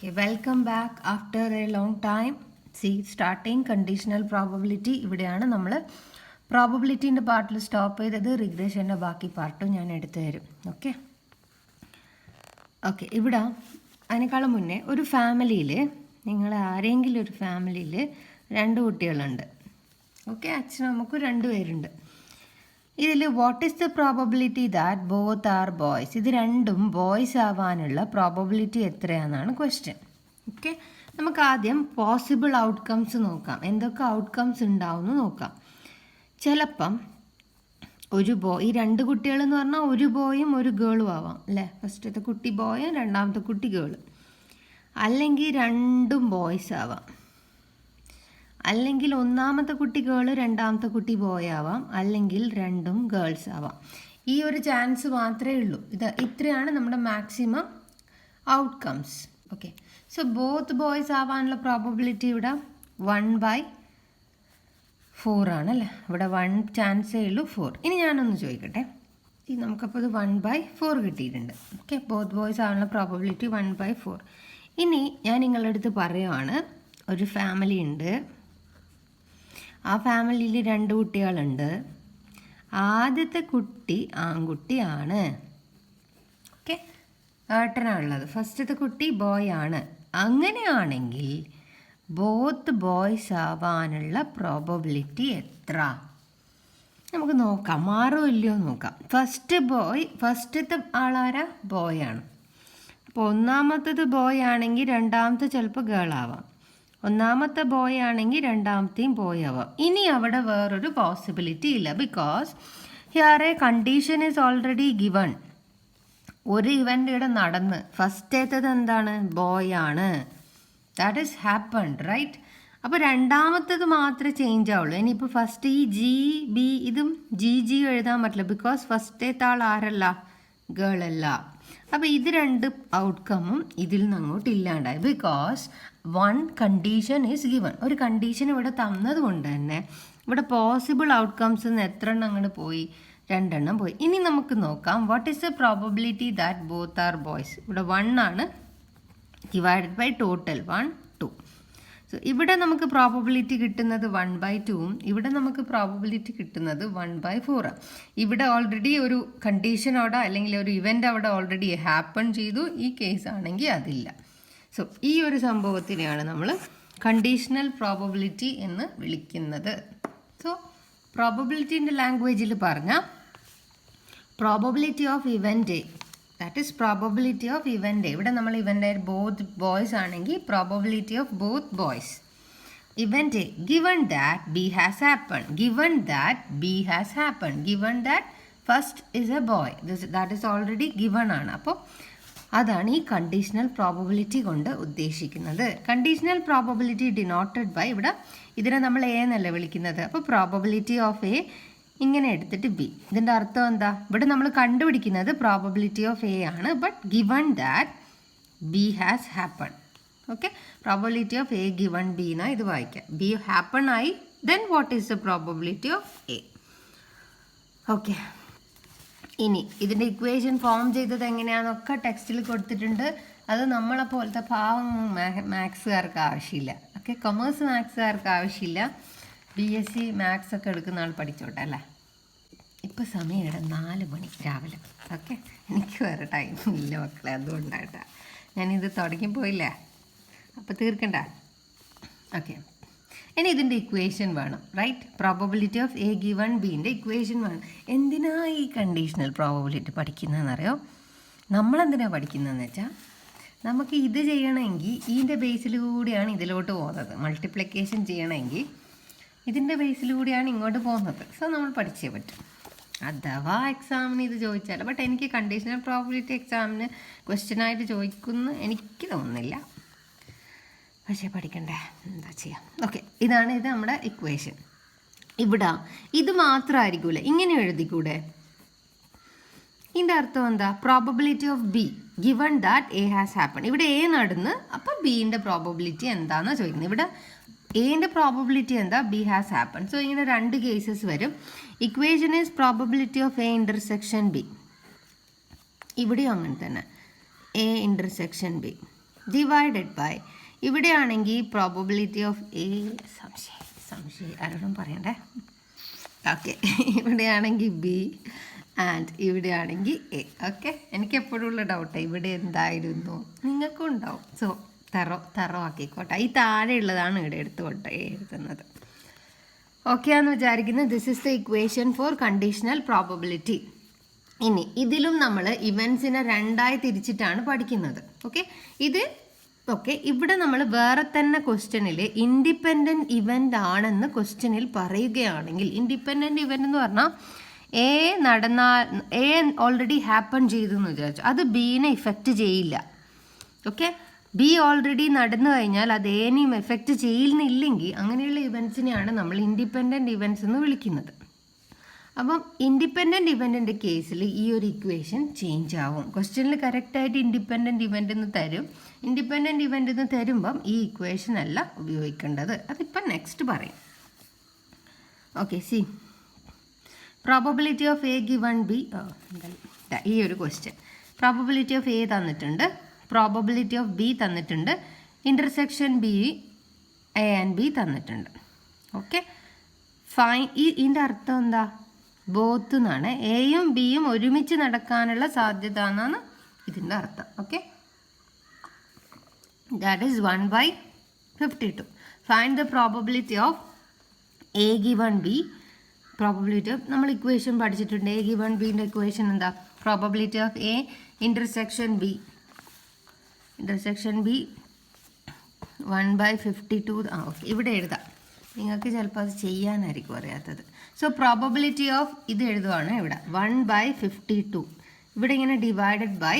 Okay, welcome back after a long time. See, starting conditional probability. ഇവിടെയാണ് നമ്മൾ പ്രോബബിലിറ്റീൻ്റെ പാർട്ടിൽ stop ചെയ്തത്. റിഗ്രഷൻ്റെ ബാക്കി പാർട്ടും ഞാൻ എടുത്തു തരും. ഓക്കെ ഇവിടെ അതിനേക്കാളും മുന്നേ ഒരു ഫാമിലിയിൽ നിങ്ങൾ ആരെങ്കിലും ഒരു ഫാമിലിയിൽ 2 കുട്ടികളുണ്ട്. ഓക്കെ, അച്ഛനും അമ്മക്കും 2 പേരുണ്ട്. ഇതിൽ what is the probability that both are boys? ഇത് രണ്ടും ബോയ്സ് ആവാനുള്ള പ്രോബബിലിറ്റി എത്രയാണെന്നാണ് ക്വസ്റ്റ്യൻ. ഓക്കെ, നമുക്ക് ആദ്യം പോസിബിൾ ഔട്ട്കംസ് നോക്കാം. എന്തൊക്കെ ഔട്ട്കംസ് ഉണ്ടാവുമെന്ന് നോക്കാം. ചിലപ്പം ഒരു ബോയ്, ഈ 2 കുട്ടികളെന്ന് പറഞ്ഞാൽ ഒരു ബോയും ഒരു ഗേളും ആവാം അല്ലേ. ഫസ്റ്റത്തെ കുട്ടി ബോയും രണ്ടാമത്തെ കുട്ടി ഗേള്. അല്ലെങ്കിൽ 2 ബോയ്സ് ആവാം. അല്ലെങ്കിൽ ഒന്നാമത്തെ കുട്ടി ഗേള് രണ്ടാമത്തെ കുട്ടി ബോയ് ആവാം. അല്ലെങ്കിൽ 2 ഗേൾസ് ആവാം. ഈ ഒരു ചാൻസ് മാത്രമേ ഉള്ളൂ. ഇത്രയാണ് നമ്മുടെ maximum outcomes. Okay, so both boys ആവാനുള്ള പ്രോബബിലിറ്റി ഇവിടെ 1/4 ആണല്ലേ. ഇവിടെ 1 ചാൻസേ ഉള്ളൂ, 4. ഇനി ഞാനൊന്ന് ചോദിക്കട്ടെ, നമുക്കപ്പോൾ ഇത് 1/4 കിട്ടിയിട്ടുണ്ട്. ഓക്കെ, ബോത്ത് ബോയ്സ് ആവാനുള്ള പ്രോബബിലിറ്റി 1/4. ഇനി ഞാൻ നിങ്ങളുടെ അടുത്ത് പറയുവാണ്, ഒരു ഫാമിലി ഉണ്ട്. ആ ഫാമിലിയിൽ 2 കുട്ടികളുണ്ട്. ആദ്യത്തെ കുട്ടി ആൺകുട്ടിയാണ്. ഓക്കെ, ഏട്ടനാണുള്ളത്. ഫസ്റ്റത്തെ കുട്ടി ബോയ് ആണ്. അങ്ങനെയാണെങ്കിൽ ബോത്ത് ബോയ്സ് ആവാനുള്ള പ്രോബബിലിറ്റി എത്ര? നമുക്ക് നോക്കാം, മാറോ ഇല്ലയോ നോക്കാം. ഫസ്റ്റത്തെ ആളാരാ? ബോയ് ആണ്. അപ്പോൾ ഒന്നാമത്തത് ബോയ് ആണെങ്കിൽ രണ്ടാമത്തെ ചിലപ്പോൾ ഗേൾ ആവാം. ഒന്നാമത്തെ ബോയ് ആണെങ്കിൽ രണ്ടാമത്തെയും ബോയ് ആവാം. ഇനി അവിടെ വേറൊരു പോസിബിലിറ്റി ഇല്ല. Because here a condition is already given. ഒരു ഇവൻ്റ് ഇവിടെ നടന്ന് ഫസ്റ്റേത്തത് എന്താണ്? ബോയ് ആണ്. That is happened, right? അപ്പോൾ രണ്ടാമത്തത് മാത്രമേ ചേഞ്ച് ആവുള്ളൂ. ഇനിയിപ്പോൾ ഫസ്റ്റ് ഈ GB ഇതും GG എഴുതാൻ പറ്റില്ല. Because ഫസ്റ്റേത്തെ all ആരല്ല? ഗേൾ അല്ല. അപ്പോൾ ഇത് 2 ഔട്ട്കമ്മും ഇതിൽ നിന്ന് അങ്ങോട്ട് ഇല്ലാണ്ടായി. Because 1 condition is given. ഒരു കണ്ടീഷൻ ഇവിടെ തന്നത് കൊണ്ട് തന്നെ ഇവിടെ പോസിബിൾ ഔട്ട്കംസ് എത്ര എണ്ണം അങ്ങോട്ട് പോയി? 2 എണ്ണം പോയി. ഇനി നമുക്ക് നോക്കാം, what is the probability that both are boys? ഇവിടെ 1 ആണ്, ഡിവൈഡഡ് ബൈ ടോട്ടൽ 1, 2. സോ ഇവിടെ നമുക്ക് പ്രോബബിലിറ്റി കിട്ടുന്നത് 1/2ഉം ഇവിടെ നമുക്ക് പ്രോബബിലിറ്റി കിട്ടുന്നത് 1/4. ഇവിടെ ഓൾറെഡി ഒരു കണ്ടീഷൻ അവിടെ അല്ലെങ്കിൽ ഒരു ഇവൻ്റ് അവിടെ ഓൾറെഡി ഹാപ്പൺ ചെയ്തു. ഈ കേസ് ആണെങ്കിൽ അതില്ല. സോ ഈ ഒരു സംഭവത്തിനെയാണ് നമ്മൾ കണ്ടീഷണൽ പ്രോബബിലിറ്റി എന്ന് വിളിക്കുന്നത്. സോ പ്രോബബിലിറ്റീൻ്റെ ലാംഗ്വേജിൽ പറഞ്ഞാൽ probability of event, that is probability of event. ഇവിടെ നമ്മൾ ഇവൻ്റ് ബോത്ത് ബോയ്സ് ആണെങ്കിൽ probability of both boys. Event given that B has happened, given that B has happened, given that first is A boy, that is already given ആണ്. അപ്പോൾ അതാണ് ഈ conditional probability കൊണ്ട് ഉദ്ദേശിക്കുന്നത്. Conditional probability denoted by, ഇവിടെ ഇതിനെ നമ്മൾ A എന്നല്ല വിളിക്കുന്നത്. അപ്പോൾ പ്രോബബിലിറ്റി ഓഫ് A ഇങ്ങനെ എടുത്തിട്ട് B. ഇതിൻ്റെ അർത്ഥം എന്താ? ഇവിടെ നമ്മൾ കണ്ടുപിടിക്കുന്നത് പ്രോബബിലിറ്റി ഓഫ് A ആണ്. But given that B has happen. Okay, probability of A given B എന്നാ ഇത് വായിക്കാം. B ഹാപ്പൺ ആയി, then what is the probability of A? Okay, ഇനി ഇതിൻ്റെ ഇക്വേഷൻ ഫോം ചെയ്തത് എങ്ങനെയാണെന്നൊക്കെ ടെക്സ്റ്റിൽ കൊടുത്തിട്ടുണ്ട്. അത് നമ്മളെ പോലത്തെ പാവം മാത്സുകാർക്ക് ആവശ്യമില്ല. ഓക്കെ, കൊമേഴ്സ് മാത്സുകാർക്ക് ആവശ്യമില്ല. BSc മാത്സ് ഒക്കെ എടുക്കുന്ന ആൾ പഠിച്ചോട്ടെ അല്ലേ. ഇപ്പോൾ സമയം 4 മണി രാവിലെ. ഓക്കെ, എനിക്ക് വേറെ ടൈം ഇല്ല മക്കളെ, അതുകൊണ്ടായിട്ടാ ഞാനിത് തുടങ്ങിപ്പോയില്ലേ, അപ്പോൾ തീർക്കണ്ട. ഓക്കെ, ഇനി ഇതിൻ്റെ ഇക്വേഷൻ വേണം, right? Probability of A given Bൻ്റെ ഇക്വേഷൻ വേണം. എന്തിനാ ഈ കണ്ടീഷണൽ പ്രോബബിലിറ്റി പഠിക്കുന്നതെന്നറിയോ? നമ്മളെന്തിനാണ് പഠിക്കുന്നതെന്ന് വെച്ചാൽ നമുക്ക് ഇത് ചെയ്യണമെങ്കിൽ ഇതിൻ്റെ ബേസിലൂടെയാണ് ഇതിലോട്ട് പോകുന്നത്. മൾട്ടിപ്ലിക്കേഷൻ ചെയ്യണമെങ്കിൽ ഇതിൻ്റെ ബേസിലൂടെയാണ് ഇങ്ങോട്ട് പോകുന്നത്. സോ നമ്മൾ പഠിച്ചേ പറ്റും. അഥവാ എക്സാമിന് ഇത് ചോദിച്ചാൽ, ബട്ട് എനിക്ക് കണ്ടീഷണൽ പ്രോബബിലിറ്റി എക്സാമിന് ക്വസ്റ്റ്യനായിട്ട് ചോദിക്കുന്നു എനിക്ക് തോന്നുന്നില്ല. പക്ഷേ പഠിക്കണ്ടേ, എന്താ ചെയ്യാം. ഓക്കെ, ഇത് നമ്മുടെ ഇക്വേഷൻ. ഇവിടെ ഇത് മാത്രമായിരിക്കൂലേ, ഇങ്ങനെ എഴുതിക്കൂടെ? ഇതിൻ്റെ അർത്ഥം എന്താ? Probability of B given that A has happen. ഇവിടെ A നടന്ന്, അപ്പോൾ Bൻ്റെ പ്രോബബിലിറ്റി എന്താണെന്നാണ് ചോദിക്കുന്നത്. ഇവിടെ Aൻ്റെ പ്രോബബിലിറ്റി എന്താ? B has happen. സോ ഇങ്ങനെ 2 കേസസ് വരും. Equation is probability of A intersection B. ഇവിടെയും അങ്ങനെ തന്നെ A intersection B. Divided by, ഇവിടെയാണെങ്കിൽ പ്രോബബിലിറ്റി ഓഫ് എ, സംശയം ആരോടും പറയണ്ടേ, ഓക്കെ, ഇവിടെയാണെങ്കിൽ ബി ആൻഡ് ഇവിടെയാണെങ്കിൽ എ. ഓക്കെ, എനിക്ക് എപ്പോഴും ഉള്ള ഡൗട്ട് ഇവിടെ എന്തായിരുന്നു, നിങ്ങൾക്കും ഉണ്ടാവും. സോ തറോ ആക്കിക്കോട്ടെ. ഈ താഴെ ഉള്ളതാണ് ഇവിടെ എടുത്തുകൊണ്ട് എഴുതുന്നത്. ഓക്കെ ആണെന്ന് വിചാരിക്കുന്നു. This is the equation for conditional probability. ഇനി ഇതിലും നമ്മൾ ഇവൻസിനെ രണ്ടായി തിരിച്ചിട്ടാണ് പഠിക്കുന്നത്. ഇവിടെ നമ്മൾ വേറെ തന്നെ ക്വസ്റ്റ്യനിൽ ഇൻഡിപെൻഡൻറ്റ് ഇവൻ്റ് ആണെന്ന് ക്വസ്റ്റ്യനിൽ പറയുകയാണെങ്കിൽ, ഇൻഡിപെൻഡൻറ്റ് ഇവൻ്റ് എന്ന് പറഞ്ഞാൽ എ ഓൾറെഡി ഹാപ്പൺ ചെയ്തു എന്ന് വിചാരിച്ചു, അത് ബീനെ ഇഫക്റ്റ് ചെയ്യില്ല. ഓക്കെ, ബി ഓൾറെഡി നടന്നു കഴിഞ്ഞാൽ അത് എനെയും എഫക്റ്റ് ചെയ്യുന്നില്ലെങ്കിൽ അങ്ങനെയുള്ള ഇവൻസിനെയാണ് നമ്മൾ ഇൻഡിപെൻഡൻറ്റ് ഇവൻറ്റ്സ് എന്ന് വിളിക്കുന്നത്. അപ്പം ഇൻഡിപെൻഡൻറ്റ് ഇവൻറ്റിൻ്റെ കേസിൽ ഈ ഒരു ഇക്വേഷൻ ചേഞ്ച് ആവും. ക്വസ്റ്റ്യനിൽ കറക്റ്റായിട്ട് ഇൻഡിപെൻഡൻറ്റ് ഇവൻ്റ് എന്ന് തരും. ഇൻഡിപെൻഡൻറ്റ് ഇവൻ്റ് എന്ന് തരുമ്പം ഈ ഇക്വേഷൻ അല്ല ഉപയോഗിക്കേണ്ടത്. അതിപ്പം നെക്സ്റ്റ് പറയും. Okay, see probability of A given B. ഈ ഒരു ക്വസ്റ്റ്യൻ പ്രോബബിലിറ്റി ഓഫ് എ തന്നിട്ടുണ്ട്, പ്രോബബിലിറ്റി ഓഫ് ബി തന്നിട്ടുണ്ട്, intersection B A and B തന്നിട്ടുണ്ട്. Okay, fine. ഇതിൻ്റെ അർത്ഥം എന്താ? ബോത്ത് എന്നാണ്. എയും ബിയും ഒരുമിച്ച് നടക്കാനുള്ള സാധ്യത എന്നാണ് ഇതിൻ്റെ അർത്ഥം. Okay, that is 1/52. Find the probability of A given B. Probability of നമ്മൾ ഇക്വേഷൻ പഠിച്ചിട്ടുണ്ട്. എ ഗിവൺ ബിൻ്റെ ഇക്വേഷൻ എന്താ? Probability of A intersection B 1/52. Okay, ഇവിടെ എഴുതാം. നിങ്ങൾക്ക് ചിലപ്പോൾ അത് ചെയ്യാനായിരിക്കും അറിയാത്തത്. സോ പ്രോബബിലിറ്റി ഓഫ് ഇത് എഴുതുവാണ് ഇവിടെ 1/52. ഇവിടെ ഇങ്ങനെ divided by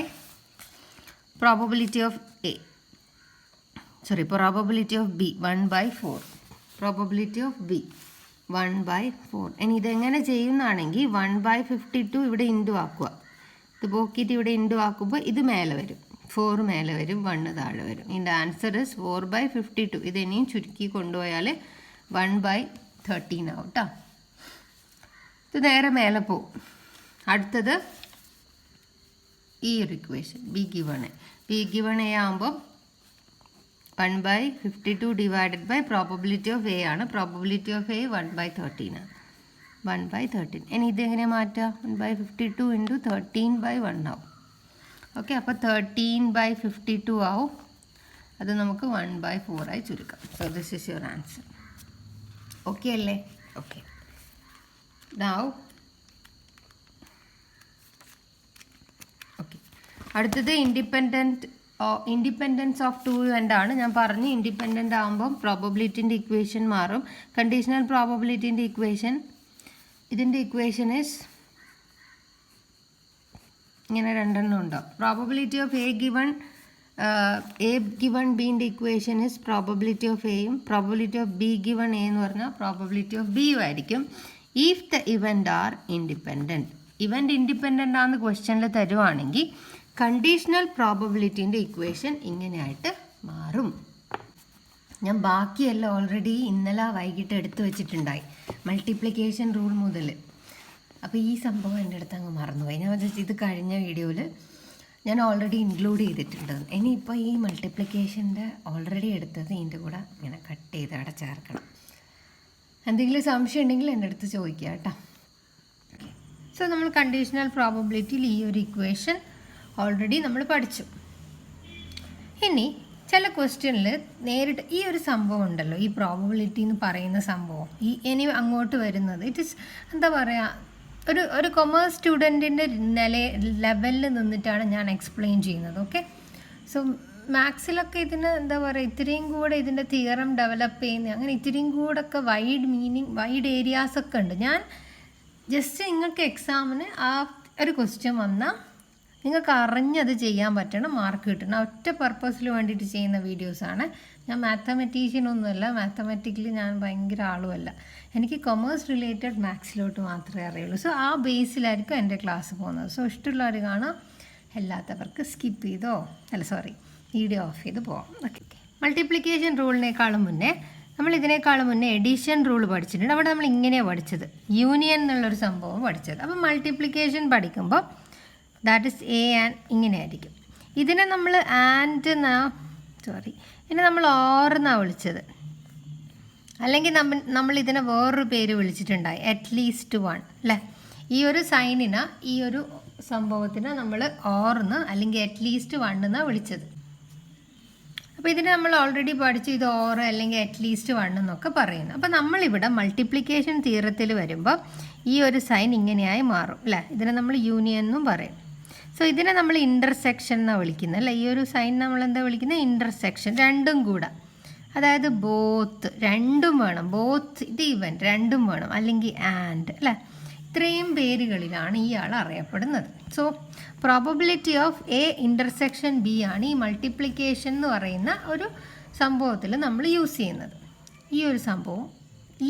probability of probability of B 1/4. Probability of B 1/4. ഇനി ഇതെങ്ങനെ ചെയ്യുന്നതാണെങ്കിൽ 1/52 ഇവിടെ ഇൻറ്റു ആക്കുക. ഇത് പോക്കിയിട്ട് ഇവിടെ ഇൻറ്റു ആക്കുമ്പോൾ ഇത് മേലെ വരും, 4 മേലെ വരും, 1 താഴെ വരും. ഇതിൻ്റെ ആൻസർ ഇസ് 4/52. ഇത് ഇനിയും ചുരുക്കി കൊണ്ടുപോയാൽ 1/13 ആവും കേട്ടോ. ഇത് നേരെ മേലെ പോവും. അടുത്തത് ഈ ഒരു ഇക്വേഷൻ ബി ഗിവൺ എ ആകുമ്പോൾ 1/52 divided by probability of A ആണ്. പ്രോബബിലിറ്റി ഓഫ് എ 1/13 ആണ്. 1/13. ഇനി ഇതെങ്ങനെ മാറ്റുക? 1/52 ഇൻറ്റു 13/1 ആവും. ഓക്കെ, അപ്പോൾ 13/52 ആവും. അത് നമുക്ക് 1/4 ആയി ചുരുക്കാം. So this is your answer. Okay അല്ലേ? ഓക്കെ, നൗ ഓക്കെ, അടുത്തത് ഇൻഡിപെൻഡൻസ് ഓഫ് ടു ഇവൻ്റ് ആണ്. ഞാൻ പറഞ്ഞു ഇൻഡിപെൻഡൻ്റ് ആകുമ്പം പ്രോബബിലിറ്റിൻ്റെ ഇക്വേഷൻ മാറും. കണ്ടീഷണൽ പ്രോബബിലിറ്റിൻ്റെ ഇക്വേഷൻ, ഇതിൻ്റെ ഇക്വേഷൻ ഇസ് ഇങ്ങനെ രണ്ടെണ്ണം ഉണ്ടാവും. പ്രോബബിലിറ്റി ഓഫ് എ ഗിവൺ ബീൻ്റെ ഇക്വേഷൻ ഇസ് പ്രോബബിലിറ്റി ഓഫ് എയും probability of B given A എന്ന് പറഞ്ഞാൽ പ്രോബബിലിറ്റി ഓഫ് ബിയും ആയിരിക്കും. If the event are independent, event independent ആണെന്ന് ക്വസ്റ്റ്യനിൽ തരുവാണെങ്കിൽ കണ്ടീഷണൽ പ്രോബബിലിറ്റീൻ്റെ ഇക്വേഷൻ ഇങ്ങനെയായിട്ട് മാറും. ഞാൻ ബാക്കിയെല്ലാം ഓൾറെഡി ഇന്നലെ വൈകിട്ട് എടുത്തു വെച്ചിട്ടുണ്ടായി, മൾട്ടിപ്ലിക്കേഷൻ റൂൾ മുതൽ. അപ്പോൾ ഈ സംഭവം എൻ്റെ അടുത്ത് അങ്ങ് മറന്നുപോയി. ഞാൻ വിചാരിച്ചു ഇത് കഴിഞ്ഞ വീഡിയോയിൽ ഞാൻ ഓൾറെഡി ഇൻക്ലൂഡ് ചെയ്തിട്ടുണ്ട്. ഇനിയിപ്പോൾ ഈ മൾട്ടിപ്ലിക്കേഷൻ്റെ ഓൾറെഡി എടുത്തത് ഇതിൻ്റെ കൂടെ ഇങ്ങനെ കട്ട് ചെയ്ത് അവിടെ ചേർക്കണം. എന്തെങ്കിലും സംശയം ഉണ്ടെങ്കിൽ എൻ്റെ അടുത്ത് ചോദിക്കുക കേട്ടോ. സോ നമ്മൾ കണ്ടീഷണൽ പ്രോബബിലിറ്റിയിൽ ഈ ഒരു ഇക്വേഷൻ ഓൾറെഡി നമ്മൾ പഠിച്ചു. ഇനി ചില ക്വസ്റ്റ്യനിൽ നേരിട്ട് ഈ ഒരു സംഭവം ഉണ്ടല്ലോ, ഈ പ്രോബബിലിറ്റി എന്ന് പറയുന്ന സംഭവം ഇനി അങ്ങോട്ട് വരുന്നത് ഇറ്റ് ഇസ് എന്താ പറയുക, ഒരു കൊമേഴ്സ് സ്റ്റുഡൻറ്റിൻ്റെ ലെവലിൽ നിന്നിട്ടാണ് ഞാൻ എക്സ്പ്ലെയിൻ ചെയ്യുന്നത്. ഓക്കെ, സോ മാത്സിലൊക്കെ ഇതിന് എന്താ പറയുക, ഇത്രയും കൂടെ ഇതിൻ്റെ തിയറം ഡെവലപ്പ് ചെയ്യുന്ന അങ്ങനെ ഇത്രയും കൂടെ ഒക്കെ വൈഡ് ഏരിയാസൊക്കെ ഉണ്ട്. ഞാൻ ജസ്റ്റ് നിങ്ങൾക്ക് എക്സാമിന് ആ ഒരു ക്വസ്റ്റ്യൻ വന്നാൽ നിങ്ങൾക്ക് അറിഞ്ഞത് ചെയ്യാൻ പറ്റണം, മാർക്ക് കിട്ടണം, ഒറ്റ പർപ്പസിന് വേണ്ടിയിട്ട് ചെയ്യുന്ന വീഡിയോസാണ്. ഞാൻ മാത്തമെറ്റീഷ്യനൊന്നുമല്ല, മാത്തമെറ്റിക്കലി ഞാൻ ഭയങ്കര ആളുമല്ല. എനിക്ക് കൊമേഴ്സ് റിലേറ്റഡ് മാത്സിലോട്ട് മാത്രമേ അറിയുള്ളൂ. സോ ആ ബേസിലായിരിക്കും എൻ്റെ ക്ലാസ് പോകുന്നത്. സോ ഇഷ്ടമുള്ളവർ കാണാം, അല്ലാത്തവർക്ക് സ്കിപ്പ് ചെയ്തോ വീഡിയോ ഓഫ് ചെയ്ത് പോകാം. ഓക്കെ, മൾട്ടിപ്ലിക്കേഷൻ റൂളിനേക്കാളും മുന്നേ ഇതിനേക്കാളും മുന്നേ എഡിഷൻ റൂൾ പഠിച്ചിട്ടുണ്ട്. അവിടെ നമ്മൾ ഇങ്ങനെയാണ് പഠിച്ചത്, യൂണിയൻ എന്നുള്ളൊരു സംഭവം പഠിച്ചത്. അപ്പം മൾട്ടിപ്ലിക്കേഷൻ പഠിക്കുമ്പോൾ ദാറ്റ് ഇസ് എ ആൻഡ് ഇങ്ങനെയായിരിക്കും. ഇതിനെ നമ്മൾ ആൻഡ് ഇനി നമ്മൾ ഓർ എന്നാണ് വിളിച്ചത്, അല്ലെങ്കിൽ നമ്മൾ ഇതിനെ വേറൊരു പേര് വിളിച്ചിട്ടുണ്ടായി, അറ്റ്ലീസ്റ്റ് വൺ അല്ലേ. ഈ ഒരു സൈനിന്, ഈ ഒരു സംഭവത്തിന് നമ്മൾ ഓർന്ന് അല്ലെങ്കിൽ അറ്റ്ലീസ്റ്റ് വൺ എന്നാണ് വിളിച്ചത്. അപ്പോൾ ഇതിന് നമ്മൾ ഓൾറെഡി പഠിച്ചു, ഇത് ഓർ അല്ലെങ്കിൽ അറ്റ്ലീസ്റ്റ് വൺ എന്നൊക്കെ പറയുന്നു. അപ്പോൾ നമ്മളിവിടെ മൾട്ടിപ്ലിക്കേഷൻ തിയറത്തിൽ വരുമ്പോൾ ഈ ഒരു സൈൻ ഇങ്ങനെയായി മാറും അല്ലേ. ഇതിനെ നമ്മൾ യൂണിയൻ എന്നും പറയും. സോ ഇതിനെ നമ്മൾ ഇൻ്റർസെക്ഷൻ എന്നാണ് വിളിക്കുന്നത് അല്ലേ. ഈ ഒരു സൈൻ നമ്മൾ എന്താ വിളിക്കുന്നത്? ഇൻ്റർസെക്ഷൻ. രണ്ടും കൂടെ, അതായത് ബോത്ത് രണ്ടും വേണം, ബോത്ത് ഇത് ഈവൻ രണ്ടും വേണം, അല്ലെങ്കിൽ ആൻഡ് അല്ലേ. ഇത്രയും പേരുകളിലാണ് ഇയാൾ അറിയപ്പെടുന്നത്. So probability of A intersection B ആണ് ഈ മൾട്ടിപ്ലിക്കേഷൻ എന്ന് പറയുന്ന ഒരു സംഭവത്തിൽ നമ്മൾ യൂസ് ചെയ്യുന്നത്. ഈ ഒരു സംഭവം,